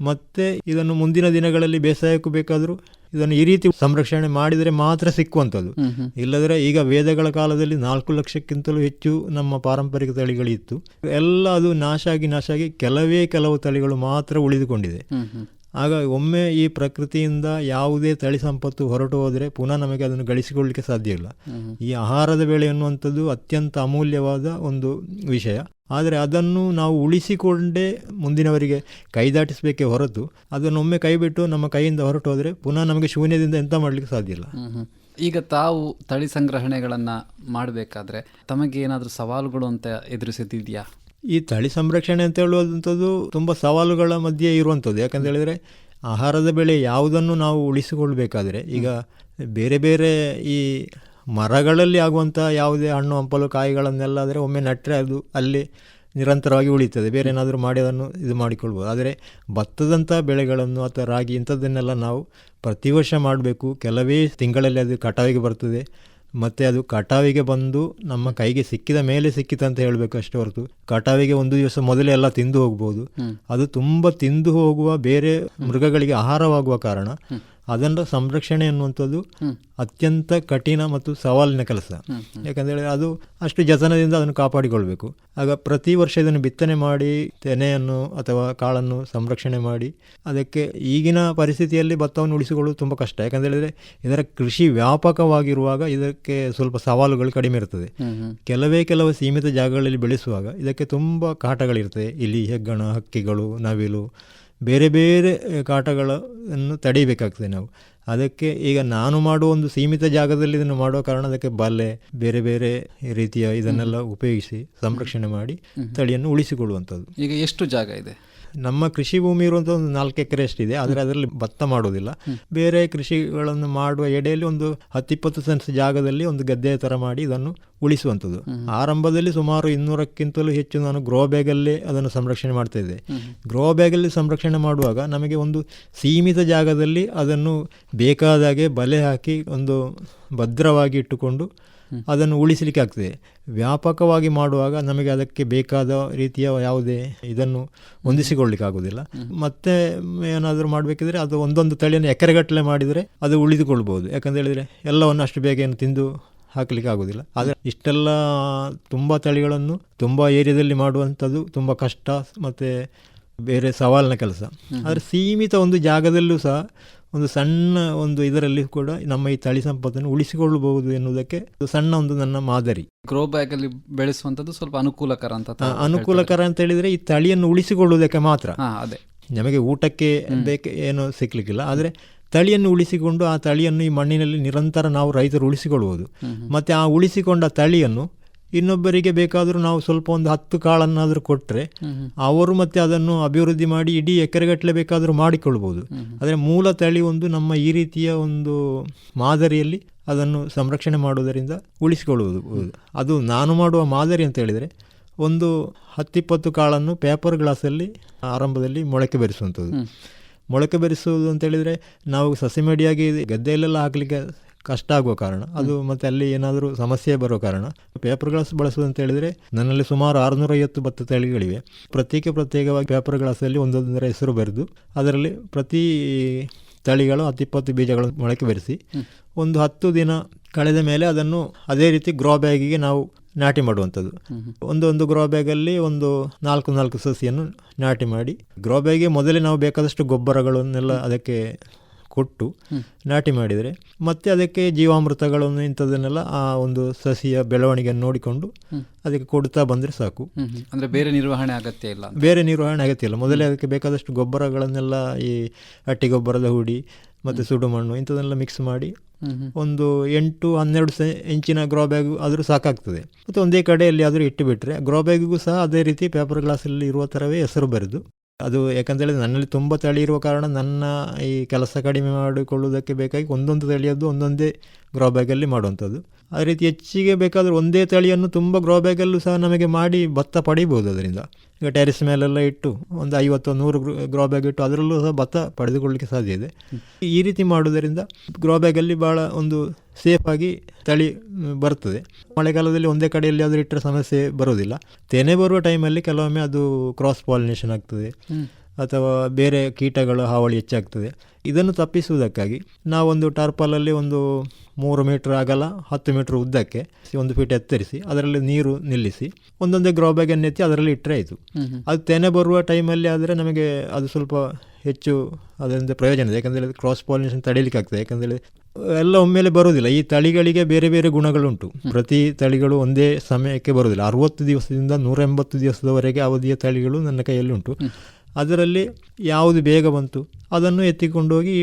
Speaker 2: ಮತ್ತು ಇದನ್ನು ಮುಂದಿನ ದಿನಗಳಲ್ಲಿ ಬೇಸಾಯಕ್ಕೂ ಬೇಕಾದರೂ ಇದನ್ನು ಈ ರೀತಿ ಸಂರಕ್ಷಣೆ ಮಾಡಿದರೆ ಮಾತ್ರ ಸಿಕ್ಕುವಂಥದ್ದು. ಇಲ್ಲದ್ರೆ ಈಗ ವೇದಗಳ ಕಾಲದಲ್ಲಿ 4 ಲಕ್ಷಕ್ಕಿಂತಲೂ ಹೆಚ್ಚು ನಮ್ಮ ಪಾರಂಪರಿಕ ತಳಿಗಳಿತ್ತು. ಎಲ್ಲ ಅದು ನಾಶ ಆಗಿ ಕೆಲವು ತಳಿಗಳು ಮಾತ್ರ ಉಳಿದುಕೊಂಡಿದೆ. ಆಗ ಒಮ್ಮೆ ಈ ಪ್ರಕೃತಿಯಿಂದ ಯಾವುದೇ ತಳಿ ಸಂಪತ್ತು ಹೊರಟು ಹೋದರೆ ಪುನಃ ನಮಗೆ ಅದನ್ನು ಗಳಿಸಿಕೊಳ್ಳಲಿಕ್ಕೆ ಸಾಧ್ಯ ಇಲ್ಲ. ಈ ಆಹಾರದ ಬೆಳೆ ಎನ್ನುವಂಥದ್ದು ಅತ್ಯಂತ ಅಮೂಲ್ಯವಾದ ಒಂದು ವಿಷಯ. ಆದರೆ ಅದನ್ನು ನಾವು ಉಳಿಸಿಕೊಂಡೇ ಮುಂದಿನವರಿಗೆ ಕೈದಾಟಿಸಬೇಕೇ ಹೊರತು ಅದನ್ನೊಮ್ಮೆ ಕೈ ಬಿಟ್ಟು ನಮ್ಮ ಕೈಯಿಂದ ಹೊರಟು ಹೋದರೆ ಪುನಃ ನಮಗೆ ಶೂನ್ಯದಿಂದ ಎಂತ ಮಾಡಲಿಕ್ಕೆ ಸಾಧ್ಯ ಇಲ್ಲ.
Speaker 1: ಈಗ ತಾವು ತಳಿ ಸಂಗ್ರಹಣೆಗಳನ್ನು ಮಾಡಬೇಕಾದ್ರೆ ತಮಗೆ ಏನಾದರೂ ಸವಾಲುಗಳು ಅಂತ ಎದುರಿಸಿದೆಯಾ?
Speaker 2: ಈ ತಳಿ ಸಂರಕ್ಷಣೆ ಅಂತ ಹೇಳುವಂಥದ್ದು ತುಂಬ ಸವಾಲುಗಳ ಮಧ್ಯೆ ಇರುವಂಥದ್ದು. ಯಾಕಂತ ಹೇಳಿದರೆ ಆಹಾರದ ಬೆಳೆ ಯಾವುದನ್ನು ನಾವು ಉಳಿಸಿಕೊಳ್ಬೇಕಾದ್ರೆ ಈಗ ಬೇರೆ ಬೇರೆ ಈ ಮರಗಳಲ್ಲಿ ಆಗುವಂಥ ಯಾವುದೇ ಹಣ್ಣು ಹಂಪಲು ಕಾಯಿಗಳನ್ನೆಲ್ಲ ಆದರೆ ಒಮ್ಮೆ ನೆಟ್ಟರೆ ಅದು ಅಲ್ಲಿ ನಿರಂತರವಾಗಿ ಉಳಿತದೆ, ಬೇರೆ ಏನಾದರೂ ಮಾಡಿ ಅದನ್ನು ಇದು ಮಾಡಿಕೊಳ್ಬೋದು. ಆದರೆ ಭತ್ತದಂಥ ಬೆಳೆಗಳನ್ನು ಅಥವಾ ರಾಗಿ ಇಂಥದ್ದನ್ನೆಲ್ಲ ನಾವು ಪ್ರತಿ ವರ್ಷ ಮಾಡಬೇಕು. ಕೆಲವೇ ತಿಂಗಳಲ್ಲಿ ಅದು ಕಟಾವಿಗೆ ಬರ್ತದೆ, ಮತ್ತು ಅದು ಕಟಾವಿಗೆ ಬಂದು ನಮ್ಮ ಕೈಗೆ ಸಿಕ್ಕಿದ ಮೇಲೆ ಸಿಕ್ಕಿತಂತ ಹೇಳಬೇಕು ಅಷ್ಟೇ ಹೊರತು ಕಟಾವಿಗೆ ಒಂದು ದಿವಸ ಮೊದಲೇ ಎಲ್ಲ ತಿಂದು ಹೋಗ್ಬೋದು. ಅದು ತುಂಬ ತಿಂದು ಹೋಗುವ ಬೇರೆ ಮೃಗಗಳಿಗೆ ಆಹಾರವಾಗುವ ಕಾರಣ ಅದರ ಸಂರಕ್ಷಣೆ ಅನ್ನುವಂಥದ್ದು ಅತ್ಯಂತ ಕಠಿಣ ಮತ್ತು ಸವಾಲಿನ ಕೆಲಸ. ಯಾಕಂದರೆ ಅದು ಅಷ್ಟು ಜತನದಿಂದ ಅದನ್ನು ಕಾಪಾಡಿಕೊಳ್ಬೇಕು. ಆಗ ಪ್ರತಿ ವರ್ಷ ಇದನ್ನು ಬಿತ್ತನೆ ಮಾಡಿ ತೆನೆಯನ್ನು ಅಥವಾ ಕಾಳನ್ನು ಸಂರಕ್ಷಣೆ ಮಾಡಿ ಅದಕ್ಕೆ ಈಗಿನ ಪರಿಸ್ಥಿತಿಯಲ್ಲಿ ಭತ್ತವನ್ನು ಉಳಿಸಿಕೊಳ್ಳುವುದು ತುಂಬ ಕಷ್ಟ. ಯಾಕಂತ ಹೇಳಿದರೆ ಇದರ ಕೃಷಿ ವ್ಯಾಪಕವಾಗಿರುವಾಗ ಇದಕ್ಕೆ ಸ್ವಲ್ಪ ಸವಾಲುಗಳು ಕಡಿಮೆ ಇರ್ತದೆ. ಕೆಲವು ಸೀಮಿತ ಜಾಗಗಳಲ್ಲಿ ಬೆಳೆಸುವಾಗ ಇದಕ್ಕೆ ತುಂಬ ಕಾಟಗಳಿರ್ತದೆ. ಇಲಿ, ಹೆಗ್ಗಣ, ಹಕ್ಕಿಗಳು, ನವಿಲು, ಬೇರೆ ಬೇರೆ ಕಾಟಗಳನ್ನು ತಡೆಯಬೇಕಾಗ್ತದೆ ನಾವು. ಅದಕ್ಕೆ ಈಗ ನಾನು ಮಾಡುವ ಒಂದು ಸೀಮಿತ ಜಾಗದಲ್ಲಿ ಇದನ್ನು ಮಾಡುವ ಕಾರಣ ಅದಕ್ಕೆ ಬಲೆ, ಬೇರೆ ಬೇರೆ ರೀತಿಯ ಇದನ್ನೆಲ್ಲ ಉಪಯೋಗಿಸಿ ಸಂರಕ್ಷಣೆ ಮಾಡಿ ತಳಿಯನ್ನು ಉಳಿಸಿಕೊಳ್ಳುವಂಥದ್ದು.
Speaker 1: ಈಗ ಎಷ್ಟು ಜಾಗ ಇದೆ?
Speaker 2: ನಮ್ಮ ಕೃಷಿ ಭೂಮಿ ಇರುವಂಥ ಒಂದು 4 ಎಕರೆ ಅಷ್ಟಿದೆ. ಆದರೆ ಅದರಲ್ಲಿ ಭತ್ತ ಮಾಡೋದಿಲ್ಲ. ಬೇರೆ ಕೃಷಿಗಳನ್ನು ಮಾಡುವ ಎಡೆಯಲ್ಲಿ ಒಂದು 10-20 ಸೆಂಟ್ಸ್ ಜಾಗದಲ್ಲಿ ಒಂದು ಗದ್ದೆಯ ಥರ ಮಾಡಿ ಇದನ್ನು ಉಳಿಸುವಂಥದ್ದು. ಆರಂಭದಲ್ಲಿ ಸುಮಾರು 200ಕ್ಕಿಂತಲೂ ಹೆಚ್ಚು ನಾನು ಗ್ರೋ ಬ್ಯಾಗಲ್ಲೇ ಅದನ್ನು ಸಂರಕ್ಷಣೆ ಮಾಡ್ತಾ ಇದ್ದೆ. ಗ್ರೋ ಬ್ಯಾಗಲ್ಲಿ ಸಂರಕ್ಷಣೆ ಮಾಡುವಾಗ ನಮಗೆ ಒಂದು ಸೀಮಿತ ಜಾಗದಲ್ಲಿ ಅದನ್ನು ಬೇಕಾದಾಗೆ ಬಲೆ ಹಾಕಿ ಒಂದು ಭದ್ರವಾಗಿ ಇಟ್ಟುಕೊಂಡು ಅದನ್ನು ಉಳಿಸಲಿಕ್ಕೆ ಆಗ್ತದೆ. ವ್ಯಾಪಕವಾಗಿ ಮಾಡುವಾಗ ನಮಗೆ ಅದಕ್ಕೆ ಬೇಕಾದ ರೀತಿಯ ಯಾವುದೇ ಇದನ್ನು ಹೊಂದಿಸಿಕೊಳ್ಳಿಕ್ಕೆ ಆಗೋದಿಲ್ಲ. ಮತ್ತೆ ಏನಾದರೂ ಮಾಡಬೇಕಿದ್ರೆ ಅದು ಒಂದೊಂದು ತಳಿಯನ್ನು ಎಕರೆಗಟ್ಟಲೆ ಮಾಡಿದರೆ ಅದು ಉಳಿದುಕೊಳ್ಬೋದು. ಯಾಕಂತ ಹೇಳಿದರೆ ಎಲ್ಲವನ್ನು ಅಷ್ಟು ಬೇಗ ಏನು ತಿಂದು ಹಾಕಲಿಕ್ಕೆ ಆಗೋದಿಲ್ಲ. ಆದರೆ ಇಷ್ಟೆಲ್ಲ ತುಂಬ ತಳಿಗಳನ್ನು ತುಂಬ ಏರಿಯಾದಲ್ಲಿ ಮಾಡುವಂಥದ್ದು ತುಂಬ ಕಷ್ಟ ಮತ್ತು ಬೇರೆ ಸವಾಲಿನ ಕೆಲಸ. ಆದರೆ ಸೀಮಿತ ಒಂದು ಜಾಗದಲ್ಲೂ ಸಹ ಒಂದು ಸಣ್ಣ ಒಂದು ಇದರಲ್ಲಿ ಕೂಡ ನಮ್ಮ ಈ ತಳಿ ಸಂಪತ್ತನ್ನು ಉಳಿಸಿಕೊಳ್ಳಬಹುದು ಎನ್ನುವುದಕ್ಕೆ ಸಣ್ಣ ಒಂದು ನನ್ನ ಮಾದರಿ.
Speaker 1: ಗ್ರೋ ಬ್ಯಾಗ್ ಅಲ್ಲಿ ಬೆಳೆಸುವಂಥದ್ದು ಸ್ವಲ್ಪ ಅನುಕೂಲಕರ
Speaker 2: ಅಂತ ಹೇಳಿದರೆ ಈ ತಳಿಯನ್ನು ಉಳಿಸಿಕೊಳ್ಳುವುದಕ್ಕೆ ಮಾತ್ರ.
Speaker 1: ಅದೇ
Speaker 2: ನಮಗೆ ಊಟಕ್ಕೆ ಏನು ಸಿಕ್ಲಿಕ್ಕಿಲ್ಲ. ಆದರೆ ತಳಿಯನ್ನು ಉಳಿಸಿಕೊಂಡು ಆ ತಳಿಯನ್ನು ಈ ಮಣ್ಣಿನಲ್ಲಿ ನಿರಂತರ ನಾವು ರೈತರು ಉಳಿಸಿಕೊಳ್ಳುವುದು. ಮತ್ತು ಆ ಉಳಿಸಿಕೊಂಡ ತಳಿಯನ್ನು ಇನ್ನೊಬ್ಬರಿಗೆ ಬೇಕಾದರೂ ನಾವು ಸ್ವಲ್ಪ ಒಂದು 10 ಕಾಳನ್ನಾದರೂ ಕೊಟ್ಟರೆ ಅವರು ಮತ್ತೆ ಅದನ್ನು ಅಭಿವೃದ್ಧಿ ಮಾಡಿ ಇಡೀ ಎಕರೆಗಟ್ಟಲೆ ಬೇಕಾದರೂ ಮಾಡಿಕೊಳ್ಬೋದು. ಆದರೆ ಮೂಲ ತಳಿ ಒಂದು ನಮ್ಮ ಈ ರೀತಿಯ ಒಂದು ಮಾದರಿಯಲ್ಲಿ ಅದನ್ನು ಸಂರಕ್ಷಣೆ ಮಾಡುವುದರಿಂದ ಉಳಿಸಿಕೊಳ್ಳುವುದು. ಅದು ನಾನು ಮಾಡುವ ಮಾದರಿ ಅಂತ ಹೇಳಿದರೆ ಒಂದು 10-20 ಕಾಳನ್ನು ಪೇಪರ್ ಗ್ಲಾಸಲ್ಲಿ ಆರಂಭದಲ್ಲಿ ಮೊಳಕೆ ಬೆರೆಸುವಂಥದ್ದು. ಮೊಳಕೆ ಬೆರೆಸುವುದು ಅಂತ ಹೇಳಿದರೆ ನಾವು ಸಸಿಮಡಿಯಾಗಿ ಗದ್ದೆಯಲ್ಲೆಲ್ಲ ಹಾಕಲಿಕ್ಕೆ ಕಷ್ಟ ಆಗುವ ಕಾರಣ ಅದು ಮತ್ತು ಅಲ್ಲಿ ಏನಾದರೂ ಸಮಸ್ಯೆ ಬರೋ ಕಾರಣ ಪೇಪರ್ ಗ್ಲಾಸ್ ಬಳಸುವುದು ಅಂತ ಹೇಳಿದರೆ ನನ್ನಲ್ಲಿ ಸುಮಾರು 650 ಭತ್ತ ತಳಿಗಳಿವೆ. ಪ್ರತ್ಯೇಕವಾಗಿ ಪೇಪರ್ ಗ್ಲಾಸಲ್ಲಿ ಒಂದೊಂದರ ಹೆಸರು ಬರೆದು ಅದರಲ್ಲಿ ಪ್ರತಿ ತಳಿಗಳು 10-20 ಬೀಜಗಳನ್ನು ಮೊಳಕೆ ಬೆರೆಸಿ ಒಂದು 10 ದಿನ ಕಳೆದ ಮೇಲೆ ಅದನ್ನು ಅದೇ ರೀತಿ ಗ್ರೋ ಬ್ಯಾಗಿಗೆ ನಾವು ನಾಟಿ ಮಾಡುವಂಥದ್ದು. ಒಂದೊಂದು ಗ್ರೋ ಬ್ಯಾಗಲ್ಲಿ ಒಂದು 4 ಸಸಿಯನ್ನು ನಾಟಿ ಮಾಡಿ ಗ್ರೋ ಬ್ಯಾಗಿಗೆ ಮೊದಲೇ ನಾವು ಬೇಕಾದಷ್ಟು ಗೊಬ್ಬರಗಳನ್ನೆಲ್ಲ ಅದಕ್ಕೆ ಕೊಟ್ಟು ನಾಟಿ ಮಾಡಿದರೆ ಮತ್ತೆ ಅದಕ್ಕೆ ಜೀವಾಮೃತಗಳನ್ನು ಇಂಥದನ್ನೆಲ್ಲ ಆ ಒಂದು ಸಸಿಯ ಬೆಳವಣಿಗೆಯನ್ನು ನೋಡಿಕೊಂಡು ಅದಕ್ಕೆ ಕೊಡ್ತಾ ಬಂದರೆ ಸಾಕು.
Speaker 1: ಅಂದರೆ ಬೇರೆ ನಿರ್ವಹಣೆ ಅಗತ್ಯ ಇಲ್ಲ.
Speaker 2: ಮೊದಲೇ ಅದಕ್ಕೆ ಬೇಕಾದಷ್ಟು ಗೊಬ್ಬರಗಳನ್ನೆಲ್ಲ ಈ ಹಟ್ಟಿ ಗೊಬ್ಬರದ ಹುಡಿ ಮತ್ತು ಸುಡುಮಣ್ಣು ಇಂಥದನ್ನೆಲ್ಲ ಮಿಕ್ಸ್ ಮಾಡಿ ಒಂದು 8-12 ಇಂಚಿನ ಗ್ರೋ ಬ್ಯಾಗ್ ಆದರೂ ಸಾಕಾಗ್ತದೆ. ಮತ್ತು ಒಂದೇ ಕಡೆಯಲ್ಲಿ ಆದರೂ ಇಟ್ಟು ಬಿಟ್ಟರೆ ಗ್ರೋ ಬ್ಯಾಗಿಗೂ ಸಹ ಅದೇ ರೀತಿ ಪೇಪರ್ ಗ್ಲಾಸಲ್ಲಿ ಇರುವ ಥರವೇ ಹೆಸರು ಬರೆದು ಅದು ಯಾಕಂತೇಳಿದ್ರೆ ನನ್ನಲ್ಲಿ ತುಂಬ ತಳಿ ಇರುವ ಕಾರಣ ನನ್ನ ಈ ಕೆಲಸ ಕಡಿಮೆ ಮಾಡಿಕೊಳ್ಳುವುದಕ್ಕೆ ಬೇಕಾಗಿ ಒಂದೊಂದು ತಳಿಯದ್ದು ಒಂದೊಂದೇ ಗ್ರೋ ಬ್ಯಾಗಲ್ಲಿ ಮಾಡುವಂಥದ್ದು. ಅದೇ ರೀತಿ ಹೆಚ್ಚಿಗೆ ಬೇಕಾದರೂ ಒಂದೇ ತಳಿಯನ್ನು ತುಂಬ ಗ್ರೋ ಬ್ಯಾಗಲ್ಲೂ ಸಹ ನಮಗೆ ಮಾಡಿ ಭತ್ತ ಪಡಿಬೋದು. ಅದರಿಂದ ಈಗ ಟೆರೆಸ್ ಮೇಲೆಲ್ಲ ಇಟ್ಟು ಒಂದು 50-100 ಗ್ರೋ ಬ್ಯಾಗ್ ಇಟ್ಟು ಅದರಲ್ಲೂ ಸಹ ಭತ್ತ ಪಡೆದುಕೊಳ್ಳಲಿಕ್ಕೆ ಸಾಧ್ಯ ಇದೆ. ಈ ರೀತಿ ಮಾಡುವುದರಿಂದ ಗ್ರೋ ಬ್ಯಾಗಲ್ಲಿ ಭಾಳ ಒಂದು ಸೇಫಾಗಿ ತಳಿ ಬರ್ತದೆ. ಮಳೆಗಾಲದಲ್ಲಿ ಒಂದೇ ಕಡೆಯಲ್ಲಿ ಆದರೂ ಇಟ್ಟರೆ ಸಮಸ್ಯೆ ಬರೋದಿಲ್ಲ. ತೆನೆ ಬರುವ ಟೈಮಲ್ಲಿ ಕೆಲವೊಮ್ಮೆ ಅದು ಕ್ರಾಸ್ ಪಾಲಿನೇಷನ್ ಆಗ್ತದೆ ಅಥವಾ ಬೇರೆ ಕೀಟಗಳ ಹಾವಳಿ ಹೆಚ್ಚಾಗ್ತದೆ. ಇದನ್ನು ತಪ್ಪಿಸುವುದಕ್ಕಾಗಿ ನಾವೊಂದು ಟಾರ್ಪಾಲಲ್ಲಿ ಒಂದು 3 ಮೀಟರ್ ಅಗಲ 10 ಮೀಟರ್ ಉದ್ದಕ್ಕೆ 1 ಫೀಟ್ ಎತ್ತರಿಸಿ ಅದರಲ್ಲಿ ನೀರು ನಿಲ್ಲಿಸಿ ಒಂದೊಂದೇ ಗ್ರೋ ಬ್ಯಾಗನ್ನು ಎತ್ತಿ ಅದರಲ್ಲಿ ಇಟ್ಟರೆ ಆಯಿತು. ಅದು ತೆನೆ ಬರುವ ಟೈಮಲ್ಲಿ ಆದರೆ ನಮಗೆ ಅದು ಸ್ವಲ್ಪ ಹೆಚ್ಚು ಅದರಿಂದ ಪ್ರಯೋಜನ ಇದೆ. ಯಾಕಂದರೆ ಕ್ರಾಸ್ ಪಾಲಿನೇಷನ್ ತಡೀಲಿಕ್ಕೆ ಆಗ್ತದೆ. ಯಾಕಂದರೆ ಎಲ್ಲ ಒಮ್ಮೆಲೆ ಬರುವುದಿಲ್ಲ. ಈ ತಳಿಗಳಿಗೆ ಬೇರೆ ಬೇರೆ ಗುಣಗಳುಂಟು. ಪ್ರತಿ ತಳಿಗಳು ಒಂದೇ ಸಮಯಕ್ಕೆ ಬರುವುದಿಲ್ಲ. 60 ದಿವಸದಿಂದ 180 ದಿವಸದವರೆಗೆ ಅವಧಿಯ ತಳಿಗಳು ನನ್ನ ಕೈಯಲ್ಲಿ ಉಂಟು. ಅದರಲ್ಲಿ ಯಾವುದು ಬೇಗ ಬಂತು ಅದನ್ನು ಎತ್ತಿಕೊಂಡೋಗಿ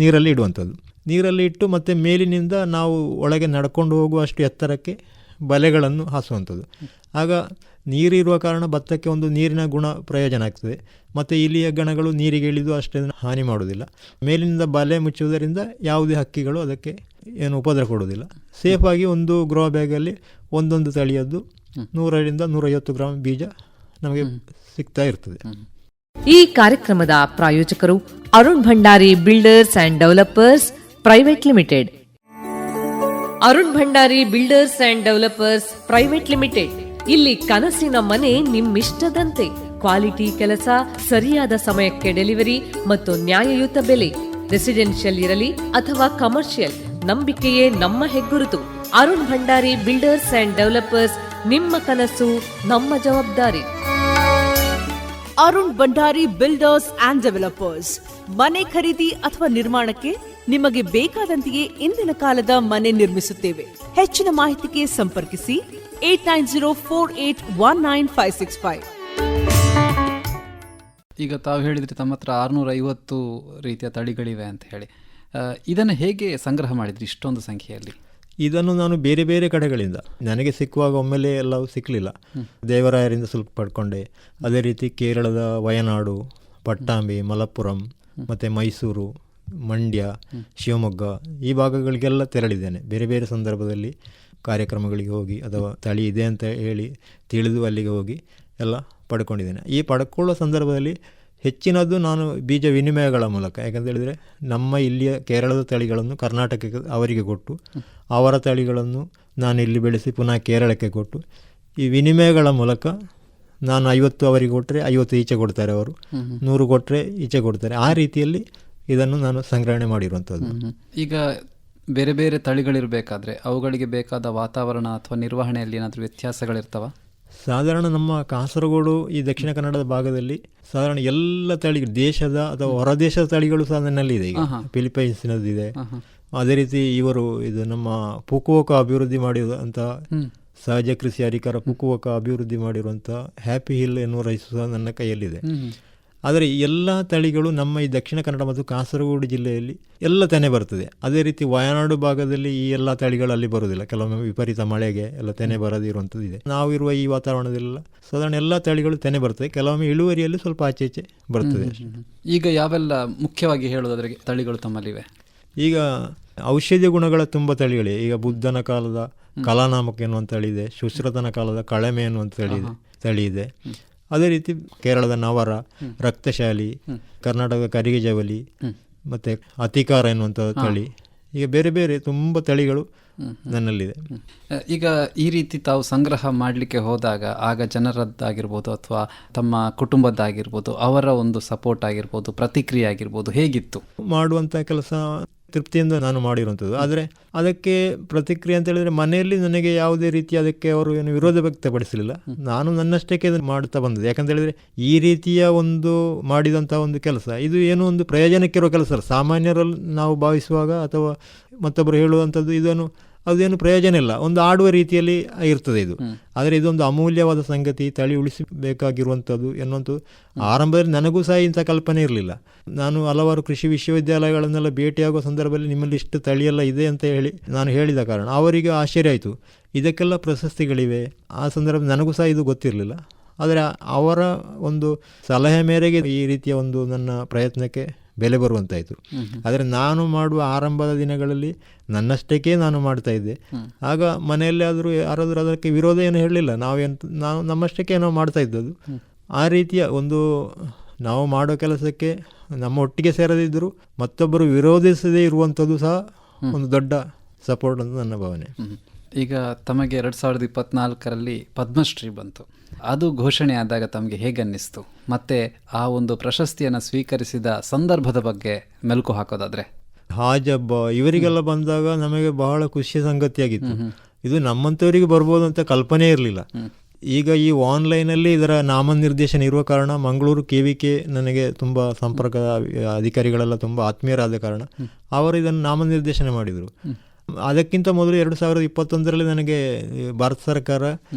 Speaker 2: ನೀರಲ್ಲಿ ಇಡುವಂಥದ್ದು. ನೀರಲ್ಲಿ ಇಟ್ಟು ಮತ್ತೆ ಮೇಲಿನಿಂದ ನಾವು ಒಳಗೆ ನಡ್ಕೊಂಡು ಹೋಗುವಷ್ಟು ಎತ್ತರಕ್ಕೆ ಬಲೆಗಳನ್ನು ಹಾಸುವಂಥದ್ದು. ಆಗ ನೀರಿರುವ ಕಾರಣ ಭತ್ತಕ್ಕೆ ಒಂದು ನೀರಿನ ಗುಣ ಪ್ರಯೋಜನ ಆಗ್ತದೆ. ಮತ್ತು ಇಲಿಯ ಗಣಗಳು ನೀರಿಗೆ ಇಳಿದು ಅಷ್ಟೇ ಹಾನಿ ಮಾಡುವುದಿಲ್ಲ. ಮೇಲಿನಿಂದ ಬಲೆ ಮುಚ್ಚುವುದರಿಂದ ಯಾವುದೇ ಹಕ್ಕಿಗಳು ಅದಕ್ಕೆ ಏನು ಉಪದ್ರ ಕೊಡುವುದಿಲ್ಲ. ಸೇಫಾಗಿ ಒಂದು ಗ್ರೋ ಬ್ಯಾಗಲ್ಲಿ ಒಂದೊಂದು ತಳಿಯದ್ದು 100ರಿಂದ 150 ಗ್ರಾಮ್ ಬೀಜ ನಮಗೆ ಸಿಗ್ತಾ ಇರ್ತದೆ.
Speaker 3: ಈ ಕಾರ್ಯಕ್ರಮದ ಪ್ರಾಯೋಜಕರು Arun Bhandari builders and developers private limited. Arun Bhandari builders and developers private limited. ಇಲ್ಲಿ ಕನಸಿನ ಮನೆ ನಿಮ್ಮಿಷ್ಟದಂತೆ, ಕ್ವಾಲಿಟಿ ಕೆಲಸ, ಸರಿಯಾದ ಸಮಯಕ್ಕೆ ಡೆಲಿವರಿ ಮತ್ತು ನ್ಯಾಯಯುತ ಬೆಲೆ. ರೆಸಿಡೆನ್ಷಿಯಲ್ ಇರಲಿ ಅಥವಾ ಕಮರ್ಷಿಯಲ್, ನಂಬಿಕೆಯೇ ನಮ್ಮ ಹೆಗ್ಗುರುತು. Arun Bhandari builders and developers. ನಿಮ್ಮ ಕನಸು ನಮ್ಮ ಜವಾಬ್ದಾರಿ.
Speaker 4: Arun Bhandari builders and developers. ಮನೆ ಖರೀದಿ ಅಥವಾ ನಿರ್ಮಾಣಕ್ಕೆ ನಿಮಗೆ ಬೇಕಾದಂತೆಯೇ ಇಂದಿನ ಕಾಲದ ಮನೆ ನಿರ್ಮಿಸುತ್ತೇವೆ. ಹೆಚ್ಚಿನ ಮಾಹಿತಿಗೆ ಸಂಪರ್ಕಿಸಿ 8904819565.
Speaker 1: ಈಗ ತಾವು ಹೇಳಿದ್ರಿ ತಮ್ಮ ಹತ್ರ 650 ರೀತಿಯ ತಳಿಗಳಿವೆ ಅಂತ ಹೇಳಿ. ಇದನ್ನು ಹೇಗೆ ಸಂಗ್ರಹ ಮಾಡಿದ್ರಿ ಇಷ್ಟೊಂದು ಸಂಖ್ಯೆಯಲ್ಲಿ?
Speaker 2: ಇದನ್ನು ನಾನು ಬೇರೆ ಬೇರೆ ಕಡೆಗಳಿಂದ, ನನಗೆ ಸಿಕ್ಕುವಾಗ ಒಮ್ಮೆಲೆ ಎಲ್ಲವೂ ಸಿಕ್ಕಲಿಲ್ಲ. ದೇವರಾಯರಿಂದ ಸ್ವಲ್ಪ ಪಡ್ಕೊಂಡೆ. ಅದೇ ರೀತಿ ಕೇರಳದ ವಯನಾಡು, ಪಟ್ಟಾಂಬಿ, ಮಲಪ್ಪುರಂ, ಮತ್ತು ಮೈಸೂರು, ಮಂಡ್ಯ, ಶಿವಮೊಗ್ಗ ಈ ಭಾಗಗಳಿಗೆಲ್ಲ ತೆರಳಿದ್ದೇನೆ. ಬೇರೆ ಬೇರೆ ಸಂದರ್ಭದಲ್ಲಿ ಕಾರ್ಯಕ್ರಮಗಳಿಗೆ ಹೋಗಿ ಅಥವಾ ತಳಿ ಇದೆ ಅಂತ ಹೇಳಿ ತಿಳಿದು ಅಲ್ಲಿಗೆ ಹೋಗಿ ಎಲ್ಲ ಪಡ್ಕೊಂಡಿದ್ದೇನೆ. ಈ ಪಡ್ಕೊಳ್ಳೋ ಸಂದರ್ಭದಲ್ಲಿ ಹೆಚ್ಚಿನದ್ದು ನಾನು ಬೀಜ ವಿನಿಮಯಗಳ ಮೂಲಕ, ಯಾಕಂತೇಳಿದರೆ ನಮ್ಮ ಇಲ್ಲಿಯ ಕೇರಳದ ತಳಿಗಳನ್ನು ಕರ್ನಾಟಕಕ್ಕೆ ಅವರಿಗೆ ಕೊಟ್ಟು, ಅವರ ತಳಿಗಳನ್ನು ನಾನು ಇಲ್ಲಿ ಬೆಳೆಸಿ ಪುನಃ ಕೇರಳಕ್ಕೆ ಕೊಟ್ಟು, ಈ ವಿನಿಮಯಗಳ ಮೂಲಕ ನಾನು 50 ಅವರಿಗೆ ಕೊಟ್ಟರೆ 50 ಈಚೆ ಕೊಡ್ತಾರೆ, ಅವರು 100 ಕೊಟ್ಟರೆ ಈಚೆ ಕೊಡ್ತಾರೆ. ಆ ರೀತಿಯಲ್ಲಿ ಇದನ್ನು ನಾನು ಸಂಗ್ರಹಣೆ ಮಾಡಿರುವಂಥದ್ದು.
Speaker 1: ಈಗ ಬೇರೆ ಬೇರೆ ತಳಿಗಳಿರಬೇಕಾದ್ರೆ ಅವುಗಳಿಗೆ ಬೇಕಾದ ವಾತಾವರಣ ಅಥವಾ ನಿರ್ವಹಣೆಯಲ್ಲಿ ಏನಾದರೂ ವ್ಯತ್ಯಾಸಗಳಿರ್ತಾವ?
Speaker 2: ಸಾಧಾರಣ ನಮ್ಮ ಕಾಸರಗೋಡು ಈ ದಕ್ಷಿಣ ಕನ್ನಡದ ಭಾಗದಲ್ಲಿ ಸಾಧಾರಣ ಎಲ್ಲ ತಳಿಗಳು, ದೇಶದ ಅಥವಾ ಹೊರದೇಶದ ತಳಿಗಳು ಸಹ ನನ್ನಲ್ಲಿದೆ. ಈಗ ಫಿಲಿಪೈನ್ಸ್ನದ್ದಿದೆ. ಅದೇ ರೀತಿ ಇವರು ಇದು ನಮ್ಮ ಫುಕುವೋಕ ಅಭಿವೃದ್ಧಿ ಮಾಡಿರುವಂಥ ಸಹಜ ಕೃಷಿ ಅಧಿಕಾರ ಫುಕುವೋಕ ಅಭಿವೃದ್ಧಿ ಮಾಡಿರುವಂಥ ಹ್ಯಾಪಿ ಹಿಲ್ ಎನ್ನುವ ರೈಸು ಸಹ ನನ್ನ ಕೈಯಲ್ಲಿದೆ. ಆದರೆ ಎಲ್ಲ ತಳಿಗಳು ನಮ್ಮ ಈ ದಕ್ಷಿಣ ಕನ್ನಡ ಮತ್ತು ಕಾಸರಗೋಡು ಜಿಲ್ಲೆಯಲ್ಲಿ ಎಲ್ಲ ತೆನೆ ಬರ್ತದೆ. ಅದೇ ರೀತಿ ವಯನಾಡು ಭಾಗದಲ್ಲಿ ಈ ಎಲ್ಲ ತಳಿಗಳು ಅಲ್ಲಿ ಬರುವುದಿಲ್ಲ. ಕೆಲವೊಮ್ಮೆ ವಿಪರೀತ ಮಳೆಗೆ ಎಲ್ಲ ತೆನೆ ಬರದಿರುವಂಥದ್ದು ಇದೆ. ನಾವಿರುವ ಈ ವಾತಾವರಣದಲ್ಲೆಲ್ಲ ಸಾಧಾರಣ ಎಲ್ಲ ತಳಿಗಳು ತೆನೆ ಬರ್ತದೆ. ಕೆಲವೊಮ್ಮೆ ಇಳುವರಿಯಲ್ಲಿ ಸ್ವಲ್ಪ ಆಚೆ ಈಚೆ ಬರ್ತದೆ.
Speaker 1: ಈಗ ಯಾವೆಲ್ಲ ಮುಖ್ಯವಾಗಿ ಹೇಳೋದಾದ್ರೆ ತಳಿಗಳು ತಮ್ಮಲ್ಲಿವೆ?
Speaker 2: ಈಗ ಔಷಧೀಯ ಗುಣಗಳ ತುಂಬ ತಳಿಗಳಿವೆ. ಈಗ ಬುದ್ಧನ ಕಾಲದ ಕಲಾನಾಮಕ ಎನ್ನುವಂಥ ತಳಿ ಇದೆ. ಶುಶ್ರತನ ಕಾಲದ ಕಳಮೆ ಎನ್ನುವಂಥ ತಳಿ ಇದೆ. ಅದೇ ರೀತಿ ಕೇರಳದ ನವರ, ರಕ್ತಶಾಲಿ, ಕರ್ನಾಟಕದ ಕರಿಗೆ ಜವಲಿ, ಮತ್ತು ಅತಿಕಾರ ಎನ್ನುವಂಥ ತಳಿ. ಈಗ ಬೇರೆ ಬೇರೆ ತುಂಬ ತಳಿಗಳು ನನ್ನಲ್ಲಿದೆ.
Speaker 1: ಈಗ ಈ ರೀತಿ ತಾವು ಸಂಗ್ರಹ ಮಾಡಲಿಕ್ಕೆ ಹೋದಾಗ ಆಗ ಜನರದ್ದಾಗಿರ್ಬೋದು ಅಥವಾ ತಮ್ಮ ಕುಟುಂಬದ್ದಾಗಿರ್ಬೋದು ಅವರ ಒಂದು ಸಪೋರ್ಟ್ ಆಗಿರ್ಬೋದು, ಪ್ರತಿಕ್ರಿಯೆ ಆಗಿರ್ಬೋದು, ಹೇಗಿತ್ತು?
Speaker 2: ಮಾಡುವಂಥ ಕೆಲಸ ತೃಪ್ತಿಯಿಂದ ನಾನು ಮಾಡಿರುವಂಥದ್ದು. ಆದರೆ ಅದಕ್ಕೆ ಪ್ರತಿಕ್ರಿಯೆ ಅಂತ ಹೇಳಿದರೆ ಮನೆಯಲ್ಲಿ ನನಗೆ ಯಾವುದೇ ರೀತಿ ಅದಕ್ಕೆ ಅವರು ಏನು ವಿರೋಧ ವ್ಯಕ್ತಪಡಿಸಲಿಲ್ಲ. ನಾನು ನನ್ನಷ್ಟಕ್ಕೆ ಇದನ್ನು ಮಾಡ್ತಾ ಬಂದದ್ದು. ಯಾಕಂತ ಹೇಳಿದರೆ ಈ ರೀತಿಯ ಒಂದು ಮಾಡಿದಂಥ ಒಂದು ಕೆಲಸ ಇದು ಏನೋ ಒಂದು ಪ್ರಯೋಜನಕ್ಕಿರೋ ಕೆಲಸ. ಸಾಮಾನ್ಯರಲ್ಲಿ ನಾವು ಭಾವಿಸುವಾಗ ಅಥವಾ ಮತ್ತೊಬ್ಬರು ಹೇಳುವಂಥದ್ದು ಅದೇನು ಪ್ರಯೋಜನ ಇಲ್ಲ, ಒಂದು ಆಡುವ ರೀತಿಯಲ್ಲಿ ಇರ್ತದೆ ಇದು. ಆದರೆ ಇದೊಂದು ಅಮೂಲ್ಯವಾದ ಸಂಗತಿ, ತಳಿ ಉಳಿಸಬೇಕಾಗಿರುವಂಥದ್ದು ಎನ್ನುವಂಥದ್ದು ಆರಂಭದಲ್ಲಿ ನನಗೂ ಸಹ ಇಂಥ ಕಲ್ಪನೆ ಇರಲಿಲ್ಲ. ನಾನು ಹಲವಾರು ಕೃಷಿ ವಿಶ್ವವಿದ್ಯಾಲಯಗಳನ್ನೆಲ್ಲ ಭೇಟಿಯಾಗುವ ಸಂದರ್ಭದಲ್ಲಿ ನಿಮ್ಮಲ್ಲಿ ಇಷ್ಟು ತಳಿಯೆಲ್ಲ ಇದೆ ಅಂತ ಹೇಳಿ ನಾನು ಹೇಳಿದ ಕಾರಣ ಅವರಿಗೆ ಆಶ್ಚರ್ಯ ಆಯಿತು. ಇದಕ್ಕೆಲ್ಲ ಪ್ರಶಸ್ತಿಗಳಿವೆ. ಆ ಸಂದರ್ಭ ನನಗೂ ಸಹ ಇದು ಗೊತ್ತಿರಲಿಲ್ಲ. ಆದರೆ ಅವರ ಒಂದು ಸಲಹೆ ಮೇರೆಗೆ ಈ ರೀತಿಯ ಒಂದು ನನ್ನ ಪ್ರಯತ್ನಕ್ಕೆ ಬೆಲೆ ಬರುವಂತಾಯಿತು. ಆದರೆ ನಾನು ಮಾಡುವ ಆರಂಭದ ದಿನಗಳಲ್ಲಿ ನನ್ನಷ್ಟಕ್ಕೆ ನಾನು ಮಾಡ್ತಾ ಇದ್ದೆ. ಆಗ ಮನೆಯಲ್ಲಿ ಯಾರಾದರೂ ಅದಕ್ಕೆ ವಿರೋಧ ಏನು ಹೇಳಲಿಲ್ಲ. ನಾವು ನಮ್ಮಷ್ಟಕ್ಕೆ ನಾವು ಮಾಡ್ತಾ ಇದ್ದದ್ದು. ಆ ರೀತಿಯ ಒಂದು ನಾವು ಮಾಡೋ ಕೆಲಸಕ್ಕೆ ನಮ್ಮ ಒಟ್ಟಿಗೆ ಸೇರದಿದ್ದರೂ ಮತ್ತೊಬ್ಬರು ವಿರೋಧಿಸದೇ ಇರುವಂಥದ್ದು ಸಹ ಒಂದು ದೊಡ್ಡ ಸಪೋರ್ಟ್ ಅಂತ ನನ್ನ ಭಾವನೆ.
Speaker 1: ಈಗ ತಮಗೆ 2024ರಲ್ಲಿ ಪದ್ಮಶ್ರೀ ಬಂತು. ಅದು ಘೋಷಣೆ ಆದಾಗ ತಮಗೆ ಹೇಗನ್ನಿಸ್ತು? ಮತ್ತು ಆ ಒಂದು ಪ್ರಶಸ್ತಿಯನ್ನು ಸ್ವೀಕರಿಸಿದ ಸಂದರ್ಭದ ಬಗ್ಗೆ ಮೆಲುಕು ಹಾಕೋದಾದರೆ?
Speaker 2: ಹಾಜಬ್ಬ ಇವರಿಗೆಲ್ಲ ಬಂದಾಗ ನಮಗೆ ಬಹಳ ಖುಷಿಯ ಸಂಗತಿಯಾಗಿತ್ತು. ಇದು ನಮ್ಮಂಥವರಿಗೆ ಬರ್ಬೋದು ಅಂತ ಕಲ್ಪನೆ ಇರಲಿಲ್ಲ. ಈಗ ಈ ಆನ್ಲೈನಲ್ಲಿ ಇದರ ನಾಮನಿರ್ದೇಶನ ಇರುವ ಕಾರಣ ಮಂಗಳೂರು KVK ನನಗೆ ತುಂಬ ಸಂಪರ್ಕ ಅಧಿಕಾರಿಗಳೆಲ್ಲ ತುಂಬ ಆತ್ಮೀಯರಾದ ಕಾರಣ ಅವರು ಇದನ್ನು ನಾಮನಿರ್ದೇಶನ ಮಾಡಿದರು. ಅದಕ್ಕಿಂತ ಮೊದಲು 2021ರಲ್ಲಿ ನನಗೆ ಭಾರತ ಸರ್ಕಾರ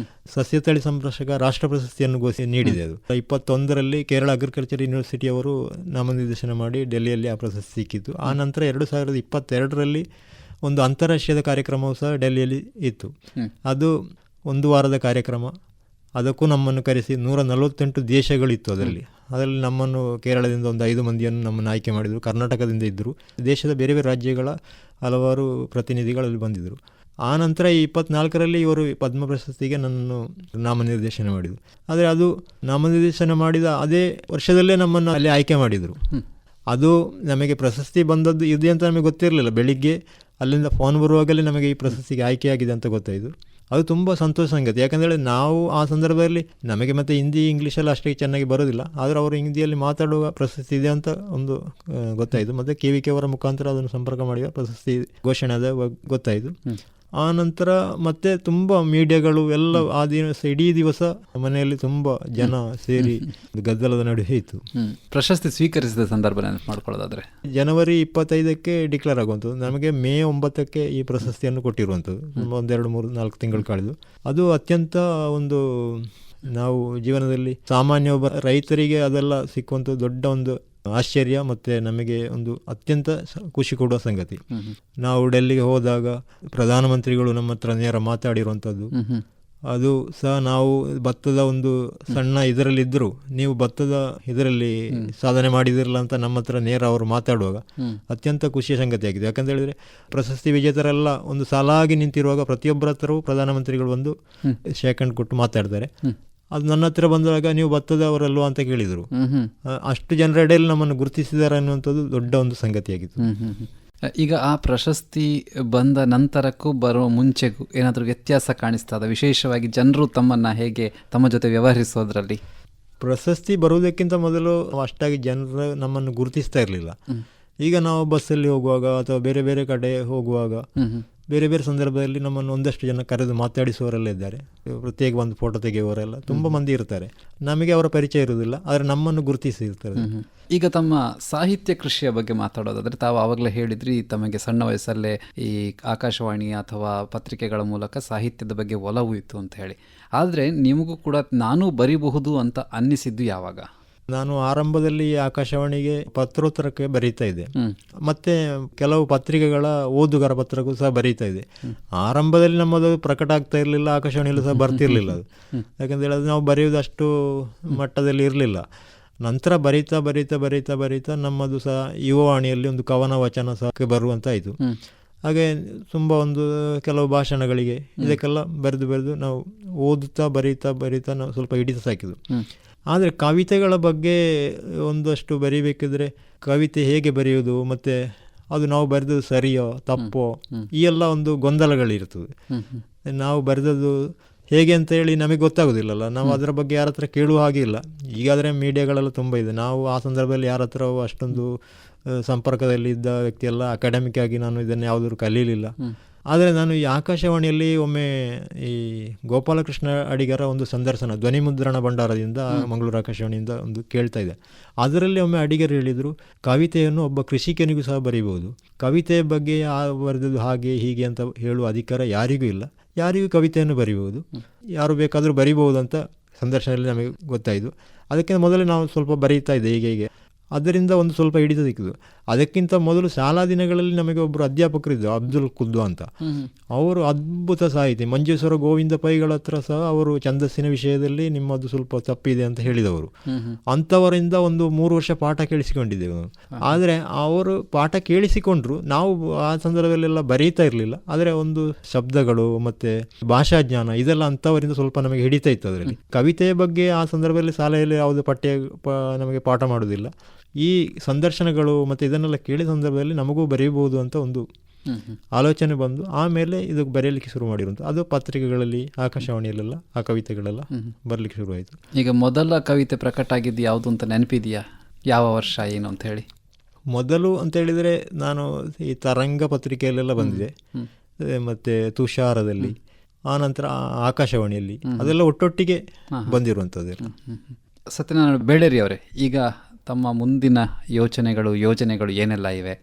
Speaker 2: ಸಸ್ಯತಳಿ ಸಂರಕ್ಷಕ ರಾಷ್ಟ್ರ ಪ್ರಶಸ್ತಿಯನ್ನು ನೀಡಿದೆ. ಅದು 21ರಲ್ಲಿ ಕೇರಳ ಅಗ್ರಿಕಲ್ಚರ್ ಯೂನಿವರ್ಸಿಟಿ ಅವರು ನಾಮನಿರ್ದೇಶನ ಮಾಡಿ ಡೆಲ್ಲಿಯಲ್ಲಿ ಆ ಪ್ರಶಸ್ತಿ ಸಿಕ್ಕಿತ್ತು. ಆ ನಂತರ 2022ರಲ್ಲಿ ಒಂದು ಅಂತಾರಾಷ್ಟ್ರೀಯದ ಕಾರ್ಯಕ್ರಮವೂ ಸಹ ಡೆಲ್ಲಿಯಲ್ಲಿ ಇತ್ತು. ಅದು 1 ವಾರದ ಕಾರ್ಯಕ್ರಮ. ಅದಕ್ಕೂ ನಮ್ಮನ್ನು ಕರೆಸಿ 148 ದೇಶಗಳಿತ್ತು ಅದರಲ್ಲಿ ನಮ್ಮನ್ನು ಕೇರಳದಿಂದ ಒಂದು 5 ಮಂದಿಯನ್ನು ನಮ್ಮನ್ನು ಆಯ್ಕೆ ಮಾಡಿದರು. ಕರ್ನಾಟಕದಿಂದ ಇದ್ದರು. ದೇಶದ ಬೇರೆ ಬೇರೆ ರಾಜ್ಯಗಳ ಹಲವಾರು ಪ್ರತಿನಿಧಿಗಳಲ್ಲಿ ಬಂದಿದ್ದರು. ಆ ನಂತರ ಈ 24ರಲ್ಲಿ ಇವರು ಪದ್ಮ ಪ್ರಶಸ್ತಿಗೆ ನನ್ನನ್ನು ನಾಮನಿರ್ದೇಶನ ಮಾಡಿದರು. ಆದರೆ ಅದು ನಾಮನಿರ್ದೇಶನ ಮಾಡಿದ ಅದೇ ವರ್ಷದಲ್ಲೇ ನಮ್ಮನ್ನು ಅಲ್ಲಿ ಆಯ್ಕೆ ಮಾಡಿದರು. ಅದು ನಮಗೆ ಪ್ರಶಸ್ತಿ ಬಂದದ್ದು ಇದೆ ಅಂತ ನಮಗೆ ಗೊತ್ತಿರಲಿಲ್ಲ. ಬೆಳಿಗ್ಗೆ ಅಲ್ಲಿಂದ ಫೋನ್ ಬರುವಾಗಲೇ ನಮಗೆ ಈ ಪ್ರಶಸ್ತಿಗೆ ಆಯ್ಕೆಯಾಗಿದೆ ಅಂತ ಗೊತ್ತಾಯಿತು. ಅದು ತುಂಬ ಸಂತೋಷ ಸಂಗತಿ. ಯಾಕಂದರೆ ನಾವು ಆ ಸಂದರ್ಭದಲ್ಲಿ ನಮಗೆ ಮತ್ತು ಹಿಂದಿ ಇಂಗ್ಲೀಷೆಲ್ಲ ಅಷ್ಟೇ ಚೆನ್ನಾಗಿ ಬರೋದಿಲ್ಲ. ಆದರೆ ಅವರು ಹಿಂದಿಯಲ್ಲಿ ಮಾತಾಡುವ ಪ್ರಶಸ್ತಿ ಇದೆ ಅಂತ ಒಂದು ಗೊತ್ತಾಯಿತು. ಮತ್ತು KVK ಅವರ ಮುಖಾಂತರ ಅದನ್ನು ಸಂಪರ್ಕ ಮಾಡುವ ಪ್ರಶಸ್ತಿ ಘೋಷಣೆ ಆದ ಗೊತ್ತಾಯಿತು. ಆ ನಂತರ ಮತ್ತೆ ತುಂಬ ಮೀಡಿಯಾಗಳು ಎಲ್ಲ ಆ ದಿವಸ ಇಡೀ ದಿವಸ ಮನೆಯಲ್ಲಿ ತುಂಬ ಜನ ಸೇರಿ ಗದ್ದಲದ ನಡುವೆ ಇತ್ತು.
Speaker 1: ಪ್ರಶಸ್ತಿ ಸ್ವೀಕರಿಸಿದ ಸಂದರ್ಭ ಮಾಡ್ಕೊಳ್ಳೋದಾದ್ರೆ
Speaker 2: ಜನವರಿ 25ಕ್ಕೆ ಡಿಕ್ಲೇರ್ ಆಗುವಂಥದ್ದು. ನಮಗೆ ಮೇ 9ಕ್ಕೆ ಈ ಪ್ರಶಸ್ತಿಯನ್ನು ಕೊಟ್ಟಿರುವಂಥದ್ದು. 1, 2, 3, 4 ತಿಂಗಳು ಕಳೆದು ಅದು ಅತ್ಯಂತ ಒಂದು ನಾವು ಜೀವನದಲ್ಲಿ ಸಾಮಾನ್ಯ ಒಬ್ಬ ರೈತರಿಗೆ ಅದೆಲ್ಲ ಸಿಕ್ಕುವಂಥ ದೊಡ್ಡ ಒಂದು ಆಶ್ಚರ್ಯ ಮತ್ತು ನಮಗೆ ಒಂದು ಅತ್ಯಂತ ಖುಷಿ ಕೊಡುವ ಸಂಗತಿ. ನಾವು ಡೆಲ್ಲಿಗೆ ಹೋದಾಗ ಪ್ರಧಾನಮಂತ್ರಿಗಳು ನಮ್ಮ ಹತ್ರ ನೇರ ಮಾತಾಡಿರುವಂಥದ್ದು. ಅದು ಸಹ ನಾವು ಭತ್ತದ ಒಂದು ಸಣ್ಣ ಇದರಲ್ಲಿದ್ದರು, ನೀವು ಭತ್ತದ ಇದರಲ್ಲಿ ಸಾಧನೆ ಮಾಡಿದಿರಲ್ಲ ಅಂತ ನಮ್ಮ ಹತ್ರ ನೇರ ಅವರು ಮಾತಾಡುವಾಗ ಅತ್ಯಂತ ಖುಷಿಯ ಸಂಗತಿಯಾಗಿದೆ. ಯಾಕಂತ ಹೇಳಿದರೆ ಪ್ರಶಸ್ತಿ ವಿಜೇತರೆಲ್ಲ ಒಂದು ಸಾಲಾಗಿ ನಿಂತಿರುವಾಗ ಪ್ರತಿಯೊಬ್ಬರ ಹತ್ರವೂ ಪ್ರಧಾನಮಂತ್ರಿಗಳು ಬಂದು ಶೇಕ್ ಹ್ಯಾಂಡ್ ಕೊಟ್ಟು ಮಾತಾಡ್ತಾರೆ. ಅದು ನನ್ನ ಹತ್ರ ಬಂದಾಗ ನೀವು ಭತ್ತದವರಲ್ವ ಅಂತ ಕೇಳಿದರು. ಅಷ್ಟು ಜನರ ಎಡೆಯಲ್ಲಿ ನಮ್ಮನ್ನು ಗುರುತಿಸಿದ್ದಾರೆ ಅನ್ನುವಂಥದ್ದು ದೊಡ್ಡ ಒಂದು ಸಂಗತಿಯಾಗಿತ್ತು.
Speaker 1: ಈಗ ಆ ಪ್ರಶಸ್ತಿ ಬಂದ ನಂತರಕ್ಕೂ ಬರೋ ಮುಂಚೆಗೂ ಏನಾದರೂ ವ್ಯತ್ಯಾಸ ಕಾಣಿಸ್ತದ? ವಿಶೇಷವಾಗಿ ಜನರು ತಮ್ಮನ್ನು ಹೇಗೆ ತಮ್ಮ ಜೊತೆ ವ್ಯವಹರಿಸೋದ್ರಲ್ಲಿ?
Speaker 2: ಪ್ರಶಸ್ತಿ ಬರುವುದಕ್ಕಿಂತ ಮೊದಲು ಅಷ್ಟಾಗಿ ಜನರು ನಮ್ಮನ್ನು ಗುರುತಿಸ್ತಾ ಇರಲಿಲ್ಲ. ಈಗ ನಾವು ಬಸ್ಸಲ್ಲಿ ಹೋಗುವಾಗ ಅಥವಾ ಬೇರೆ ಬೇರೆ ಕಡೆ ಹೋಗುವಾಗ ಬೇರೆ ಬೇರೆ ಸಂದರ್ಭದಲ್ಲಿ ನಮ್ಮನ್ನು ಒಂದಷ್ಟು ಜನ ಕರೆದು ಮಾತಾಡಿಸುವವರೆಲ್ಲ ಇದ್ದಾರೆ. ಪ್ರತ್ಯೇಕ ಒಂದು ಫೋಟೋ ತೆಗೆಯುವವರೆಲ್ಲ ತುಂಬ ಮಂದಿ ಇರ್ತಾರೆ. ನಮಗೆ ಅವರ ಪರಿಚಯ ಇರುವುದಿಲ್ಲ, ಆದರೆ ನಮ್ಮನ್ನು ಗುರುತಿಸಿರ್ತಾರೆ.
Speaker 1: ಈಗ ತಮ್ಮ ಸಾಹಿತ್ಯ ಕೃಷಿಯ ಬಗ್ಗೆ ಮಾತಾಡೋದಾದರೆ, ತಾವು ಆವಾಗಲೇ ಹೇಳಿದ್ರಿ ತಮಗೆ ಸಣ್ಣ ವಯಸ್ಸಲ್ಲೇ ಈ ಆಕಾಶವಾಣಿ ಅಥವಾ ಪತ್ರಿಕೆಗಳ ಮೂಲಕ ಸಾಹಿತ್ಯದ ಬಗ್ಗೆ ಒಲವು ಇತ್ತು ಅಂತ ಹೇಳಿ. ಆದರೆ ನಿಮಗೂ ಕೂಡ ನಾನು ಬರೀಬಹುದು ಅಂತ ಅನ್ನಿಸಿದ್ದು ಯಾವಾಗ?
Speaker 2: ನಾನು ಆರಂಭದಲ್ಲಿ ಆಕಾಶವಾಣಿಗೆ ಪತ್ರೋತ್ತರಕ್ಕೆ ಬರೀತಾ ಇದ್ದೆ. ಮತ್ತೆ ಕೆಲವು ಪತ್ರಿಕೆಗಳ ಓದುಗರ ಪತ್ರಕ್ಕೂ ಸಹ ಬರೀತಾ ಇದೆ. ಆರಂಭದಲ್ಲಿ ನಮ್ಮದು ಪ್ರಕಟ ಆಗ್ತಾ ಇರಲಿಲ್ಲ, ಆಕಾಶವಾಣಿಯಲ್ಲೂ ಸಹ ಬರ್ತಿರ್ಲಿಲ್ಲ ಅದು. ಯಾಕಂತ ಹೇಳಿದ್ರೆ ನಾವು ಬರೆಯುವುದು ಅಷ್ಟು ಮಟ್ಟದಲ್ಲಿ ಇರಲಿಲ್ಲ. ನಂತರ ಬರೀತಾ ಬರೀತಾ ಬರೀತಾ ಬರೀತಾ ನಮ್ಮದು ಸಹ ಯುವವಾಣಿಯಲ್ಲಿ ಒಂದು ಕವನ ವಚನ ಸಹ ಬರುವಂತಾಯಿತು. ಹಾಗೆ ತುಂಬ ಒಂದು ಕೆಲವು ಭಾಷಣಗಳಿಗೆ ಇದಕ್ಕೆಲ್ಲ ಬರೆದು ನಾವು ಓದುತ್ತಾ ಬರೀತಾ ಬರೀತಾ ನಾವು ಸ್ವಲ್ಪ ಹಿಡಿತ ಸಾಕಿದ್ದು. ಆದರೆ ಕವಿತೆಗಳ ಬಗ್ಗೆ ಒಂದಷ್ಟು ಬರೀಬೇಕಿದ್ರೆ ಕವಿತೆ ಹೇಗೆ ಬರೆಯುವುದು ಮತ್ತು ಅದು ನಾವು ಬರೆದದ್ದು ಸರಿಯೋ ತಪ್ಪೋ ಈ ಎಲ್ಲ ಒಂದು ಗೊಂದಲಗಳಿರ್ತದೆ. ನಾವು ಬರೆದದ್ದು ಹೇಗೆ ಅಂತ ಹೇಳಿ ನಮಗೆ ಗೊತ್ತಾಗೋದಿಲ್ಲಲ್ಲ. ನಾವು ಅದರ ಬಗ್ಗೆ ಯಾರ ಹತ್ರ ಕೇಳುವ ಹಾಗೆ ಇಲ್ಲ. ಈಗಾದರೆ ಮೀಡಿಯಾಗಳೆಲ್ಲ ತುಂಬ ಇದೆ. ನಾವು ಆ ಸಂದರ್ಭದಲ್ಲಿ ಯಾರ ಹತ್ರ ಅಷ್ಟೊಂದು ಸಂಪರ್ಕದಲ್ಲಿ ಇದ್ದ ವ್ಯಕ್ತಿಯೆಲ್ಲ ಅಕಾಡೆಮಿಕ್ ಆಗಿ ನಾನು ಇದನ್ನು ಯಾವುದಾದ್ರು ಕಲೀಲಿಲ್ಲ. ಆದರೆ ನಾನು ಈ ಆಕಾಶವಾಣಿಯಲ್ಲಿ ಒಮ್ಮೆ ಈ ಗೋಪಾಲಕೃಷ್ಣ ಅಡಿಗರ ಒಂದು ಸಂದರ್ಶನ ಧ್ವನಿ ಮುದ್ರಣ ಭಂಡಾರದಿಂದ ಮಂಗಳೂರು ಆಕಾಶವಾಣಿಯಿಂದ ಒಂದು ಕೇಳ್ತಾ ಇದೆ. ಅದರಲ್ಲಿ ಒಮ್ಮೆ ಅಡಿಗರು ಹೇಳಿದರು, ಕವಿತೆಯನ್ನು ಒಬ್ಬ ಕೃಷಿಕನಿಗೂ ಸಹ ಬರೀಬಹುದು. ಕವಿತೆಯ ಬಗ್ಗೆ ಬರೆದದ್ದು ಹಾಗೆ ಹೀಗೆ ಅಂತ ಹೇಳುವ ಅಧಿಕಾರ ಯಾರಿಗೂ ಇಲ್ಲ. ಯಾರಿಗೂ ಕವಿತೆಯನ್ನು ಬರೀಬಹುದು, ಯಾರು ಬೇಕಾದರೂ ಬರೀಬಹುದು ಅಂತ ಸಂದರ್ಶನದಲ್ಲಿ ನಮಗೆ ಗೊತ್ತಾಯಿತು. ಅದಕ್ಕಿಂತ ಮೊದಲೇ ನಾವು ಸ್ವಲ್ಪ ಬರೀತಾ ಇದ್ದೆ ಹೀಗೆ. ಅದರಿಂದ ಒಂದು ಸ್ವಲ್ಪ ಹಿಡಿತ ಸಿಕ್ಕಿತು. ಅದಕ್ಕಿಂತ ಮೊದಲು ಶಾಲಾ ದಿನಗಳಲ್ಲಿ ನಮಗೆ ಒಬ್ಬರು ಅಧ್ಯಾಪಕರಿದ್ದರು, ಅಬ್ದುಲ್ ಕುದ್ದು ಅಂತ. ಅವರು ಅದ್ಭುತ ಸಾಹಿತಿ. ಮಂಜೇಶ್ವರ ಗೋವಿಂದ ಪೈಗಳ ಹತ್ರ ಸಹ ಅವರು ಛಂದಸ್ಸಿನ ವಿಷಯದಲ್ಲಿ ನಿಮ್ಮದು ಸ್ವಲ್ಪ ತಪ್ಪಿದೆ ಅಂತ ಹೇಳಿದವರು. ಅಂಥವರಿಂದ ಒಂದು 3 ವರ್ಷ ಪಾಠ ಕೇಳಿಸಿಕೊಂಡಿದ್ದೆವು. ಆದರೆ ಅವರು ಪಾಠ ಕೇಳಿಸಿಕೊಂಡ್ರು, ನಾವು ಆ ಸಂದರ್ಭದಲ್ಲೆಲ್ಲ ಬರೀತಾ ಇರಲಿಲ್ಲ. ಆದರೆ ಒಂದು ಶಬ್ದಗಳು ಮತ್ತು ಭಾಷಾಜ್ಞಾನ ಇದೆಲ್ಲ ಅಂಥವರಿಂದ ಸ್ವಲ್ಪ ನಮಗೆ ಹಿಡಿತಾ ಇತ್ತು. ಅದರಲ್ಲಿ ಕವಿತೆಯ ಬಗ್ಗೆ ಆ ಸಂದರ್ಭದಲ್ಲಿ ಶಾಲೆಯಲ್ಲಿ ಯಾವುದೇ ನಮಗೆ ಪಾಠ ಮಾಡೋದಿಲ್ಲ. ಈ ಸಂದರ್ಶನಗಳು ಮತ್ತು ಇದನ್ನೆಲ್ಲ ಕೇಳಿದ ಸಂದರ್ಭದಲ್ಲಿ ನಮಗೂ ಬರೀಬಹುದು ಅಂತ ಒಂದು ಆಲೋಚನೆ ಬಂದು ಆಮೇಲೆ ಇದಕ್ಕೆ ಬರೆಯಲಿಕ್ಕೆ ಶುರು ಮಾಡಿರುವಂಥ ಅದು ಪತ್ರಿಕೆಗಳಲ್ಲಿ ಆಕಾಶವಾಣಿಯಲ್ಲೆಲ್ಲ ಆ ಕವಿತೆಗಳೆಲ್ಲ ಬರಲಿಕ್ಕೆ ಶುರುವಾಯಿತು.
Speaker 1: ಈಗ ಮೊದಲ ಕವಿತೆ ಪ್ರಕಟ ಆಗಿದ್ದು ಯಾವುದು ಅಂತ ನೆನಪಿದೆಯಾ? ಯಾವ ವರ್ಷ ಏನು ಅಂತ ಹೇಳಿ?
Speaker 2: ಮೊದಲು ಅಂತ ಹೇಳಿದರೆ ನಾನು ಈ ತರಂಗ ಪತ್ರಿಕೆಯಲ್ಲೆಲ್ಲ ಬಂದಿದೆ, ಮತ್ತು ತುಷಾರದಲ್ಲಿ. ಆನಂತರ ಆಕಾಶವಾಣಿಯಲ್ಲಿ ಅದೆಲ್ಲ ಒಟ್ಟೊಟ್ಟಿಗೆ ಬಂದಿರುವಂಥದ್ದು.
Speaker 1: ಸತ್ಯನಾರಾಯಣ ಬೇಳೇರಿ ಅವರೇ, ಈಗ ತಮ್ಮ ಮುಂದಿನ ಯೋಜನೆಗಳು ಏನೆಲ್ಲ ಇವೆ?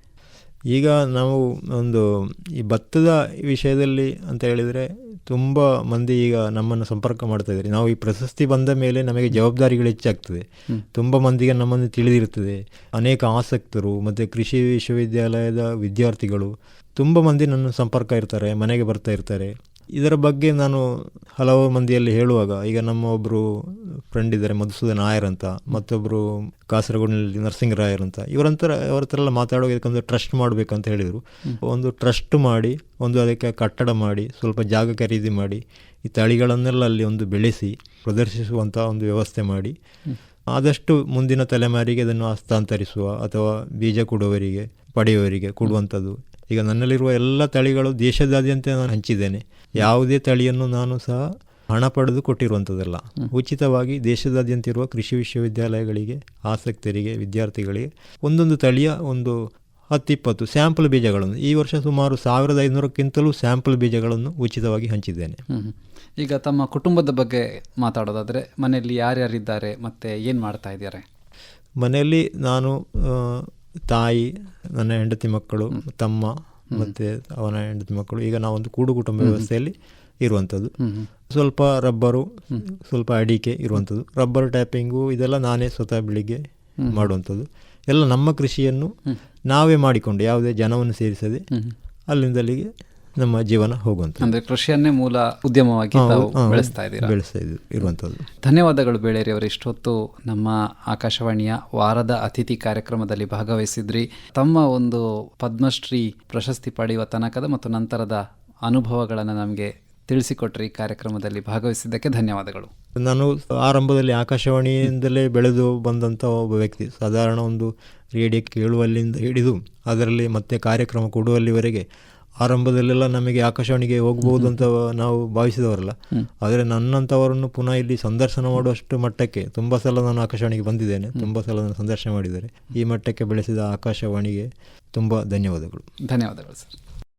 Speaker 2: ಈಗ ನಾವು ಒಂದು ಈ ಭತ್ತದ ವಿಷಯದಲ್ಲಿ ಅಂತ ಹೇಳಿದರೆ ತುಂಬ ಮಂದಿ ಈಗ ನಮ್ಮನ್ನು ಸಂಪರ್ಕ ಮಾಡ್ತಾ ಇದ್ದಾರೆ. ನಾವು ಈ ಪ್ರಶಸ್ತಿ ಬಂದ ಮೇಲೆ ನಮಗೆ ಜವಾಬ್ದಾರಿಗಳು ಹೆಚ್ಚಾಗ್ತದೆ. ತುಂಬ ಮಂದಿಗೆ ನಮ್ಮನ್ನು ತಿಳಿದಿರ್ತದೆ. ಅನೇಕ ಆಸಕ್ತರು ಮತ್ತು ಕೃಷಿ ವಿಶ್ವವಿದ್ಯಾಲಯದ ವಿದ್ಯಾರ್ಥಿಗಳು ತುಂಬ ಮಂದಿ ನನ್ನ ಸಂಪರ್ಕ ಇರ್ತಾರೆ, ಮನೆಗೆ ಬರ್ತಾ ಇರ್ತಾರೆ. ಇದರ ಬಗ್ಗೆ ನಾನು ಹಲವು ಮಂದಿಯಲ್ಲಿ ಹೇಳುವಾಗ, ಈಗ ನಮ್ಮ ಒಬ್ಬರು ಫ್ರೆಂಡ್ ಇದ್ದಾರೆ ಮಧುಸೂದನ್ ನಾಯರ್ ಅಂತ, ಮತ್ತೊಬ್ಬರು ಕಾಸರಗೋಡಿನಲ್ಲಿ ನರಸಿಂಗರಾಯರ್ ಅಂತ, ಅವರ ಹತ್ರ ಎಲ್ಲ ಮಾತಾಡುವಾಗ ಇದಕ್ಕೊಂದು ಟ್ರಸ್ಟ್ ಮಾಡಬೇಕಂತ ಹೇಳಿದರು. ಒಂದು ಟ್ರಸ್ಟ್ ಮಾಡಿ, ಒಂದು ಅದಕ್ಕೆ ಕಟ್ಟಡ ಮಾಡಿ, ಸ್ವಲ್ಪ ಜಾಗ ಖರೀದಿ ಮಾಡಿ, ಈ ತಳಿಗಳನ್ನೆಲ್ಲ ಅಲ್ಲಿ ಒಂದು ಬೆಳೆಸಿ ಪ್ರದರ್ಶಿಸುವಂಥ ಒಂದು ವ್ಯವಸ್ಥೆ ಮಾಡಿ, ಆದಷ್ಟು ಮುಂದಿನ ತಲೆಮಾರಿಗೆ ಅದನ್ನು ಹಸ್ತಾಂತರಿಸುವ ಅಥವಾ ಬೀಜ ಪಡೆಯುವವರಿಗೆ ಕೊಡುವಂಥದ್ದು. ಈಗ ನನ್ನಲ್ಲಿರುವ ಎಲ್ಲ ತಳಿಗಳು ದೇಶದಾದ್ಯಂತ ನಾನು ಹಂಚಿದ್ದೇನೆ. ಯಾವುದೇ ತಳಿಯನ್ನು ನಾನು ಸಹ ಹಣ ಪಡೆದು ಕೊಟ್ಟಿರುವಂಥದ್ದಲ್ಲ. ಉಚಿತವಾಗಿ ದೇಶದಾದ್ಯಂತ ಇರುವ ಕೃಷಿ ವಿಶ್ವವಿದ್ಯಾಲಯಗಳಿಗೆ, ಆಸಕ್ತರಿಗೆ, ವಿದ್ಯಾರ್ಥಿಗಳಿಗೆ ಒಂದೊಂದು ತಳಿಯ ಒಂದು 10-20 ಸ್ಯಾಂಪಲ್ ಬೀಜಗಳನ್ನು, ಈ ವರ್ಷ ಸುಮಾರು 1500ಕ್ಕಿಂತಲೂ ಸ್ಯಾಂಪಲ್ ಬೀಜಗಳನ್ನು ಉಚಿತವಾಗಿ ಹಂಚಿದ್ದೇನೆ.
Speaker 1: ಈಗ ತಮ್ಮ ಕುಟುಂಬದ ಬಗ್ಗೆ ಮಾತಾಡೋದಾದರೆ, ಮನೆಯಲ್ಲಿ ಯಾರ್ಯಾರಿದ್ದಾರೆ ಮತ್ತು ಏನು ಮಾಡ್ತಾ ಇದ್ದಾರೆ?
Speaker 2: ಮನೆಯಲ್ಲಿ ನಾನು, ತಾಯಿ, ನನ್ನ ಹೆಂಡತಿ ಮಕ್ಕಳು, ತಮ್ಮ ಮತ್ತು ಅವನ ಹೆಂಡತಿ ಮಕ್ಕಳು. ಈಗ ನಾವೊಂದು ಕೂಡು ಕುಟುಂಬ ವ್ಯವಸ್ಥೆಯಲ್ಲಿ ಇರುವಂಥದ್ದು. ಸ್ವಲ್ಪ ರಬ್ಬರು, ಸ್ವಲ್ಪ ಅಡಿಕೆ ಇರುವಂಥದ್ದು. ರಬ್ಬರ್ ಟ್ಯಾಪಿಂಗು ಇದೆಲ್ಲ ನಾನೇ ಸ್ವತಃ ಬೆಳಿಗ್ಗೆ ಮಾಡುವಂಥದ್ದು. ಎಲ್ಲ ನಮ್ಮ ಕೃಷಿಯನ್ನು ನಾವೇ ಮಾಡಿಕೊಂಡು, ಯಾವುದೇ ಜನವನ್ನು ಸೇರಿಸದೆ ಅಲ್ಲಿಂದಲ್ಲಿಗೆ ನಮ್ಮ ಜೀವನ ಹೋಗುವಂಥ,
Speaker 1: ಅಂದರೆ ಕೃಷಿಯನ್ನೇ ಮೂಲ ಉದ್ಯಮವಾಗಿ ಬೆಳೆಸ್ತಾ
Speaker 2: ಇರುವಂಥದ್ದು.
Speaker 1: ಧನ್ಯವಾದಗಳು ಬೇಳೇರಿ ಅವರು. ಇಷ್ಟೊತ್ತು ನಮ್ಮ ಆಕಾಶವಾಣಿಯ ವಾರದ ಅತಿಥಿ ಕಾರ್ಯಕ್ರಮದಲ್ಲಿ ಭಾಗವಹಿಸಿದ್ರಿ. ತಮ್ಮ ಒಂದು ಪದ್ಮಶ್ರೀ ಪ್ರಶಸ್ತಿ ಪಡೆಯುವ ತನಕದ ಮತ್ತು ನಂತರದ ಅನುಭವಗಳನ್ನು ನಮಗೆ ತಿಳಿಸಿಕೊಟ್ರಿ. ಕಾರ್ಯಕ್ರಮದಲ್ಲಿ ಭಾಗವಹಿಸಿದ್ದಕ್ಕೆ ಧನ್ಯವಾದಗಳು.
Speaker 2: ನಾನು ಆರಂಭದಲ್ಲಿ ಆಕಾಶವಾಣಿಯಿಂದಲೇ ಬೆಳೆದು ಬಂದಂಥ ಒಬ್ಬ ವ್ಯಕ್ತಿ. ಸಾಧಾರಣ ಒಂದು ರೇಡಿಯೋ ಕೇಳುವಲ್ಲಿಂದ ಹಿಡಿದು ಅದರಲ್ಲಿ ಮತ್ತೆ ಕಾರ್ಯಕ್ರಮ ಕೊಡುವಲ್ಲಿವರೆಗೆ ಆರಂಭದಲ್ಲೆಲ್ಲ ನಮಗೆ ಆಕಾಶವಾಣಿಗೆ ಹೋಗ್ಬೋದು ಅಂತ ನಾವು ಭಾವಿಸಿದವರಲ್ಲ. ಆದರೆ ನನ್ನಂಥವರನ್ನು ಪುನಃ ಇಲ್ಲಿ ಸಂದರ್ಶನ ಮಾಡುವಷ್ಟು ಮಟ್ಟಕ್ಕೆ ತುಂಬ ಸಲ ನಾನು ಆಕಾಶವಾಣಿಗೆ ಬಂದಿದ್ದೇನೆ, ತುಂಬ ಸಲ ನಾನು ಸಂದರ್ಶನ ಮಾಡಿದ್ದಾರೆ. ಈ ಮಟ್ಟಕ್ಕೆ ಬೆಳೆಸಿದ ಆಕಾಶವಾಣಿಗೆ ತುಂಬ ಧನ್ಯವಾದಗಳು.
Speaker 1: ಧನ್ಯವಾದಗಳು ಸರ್.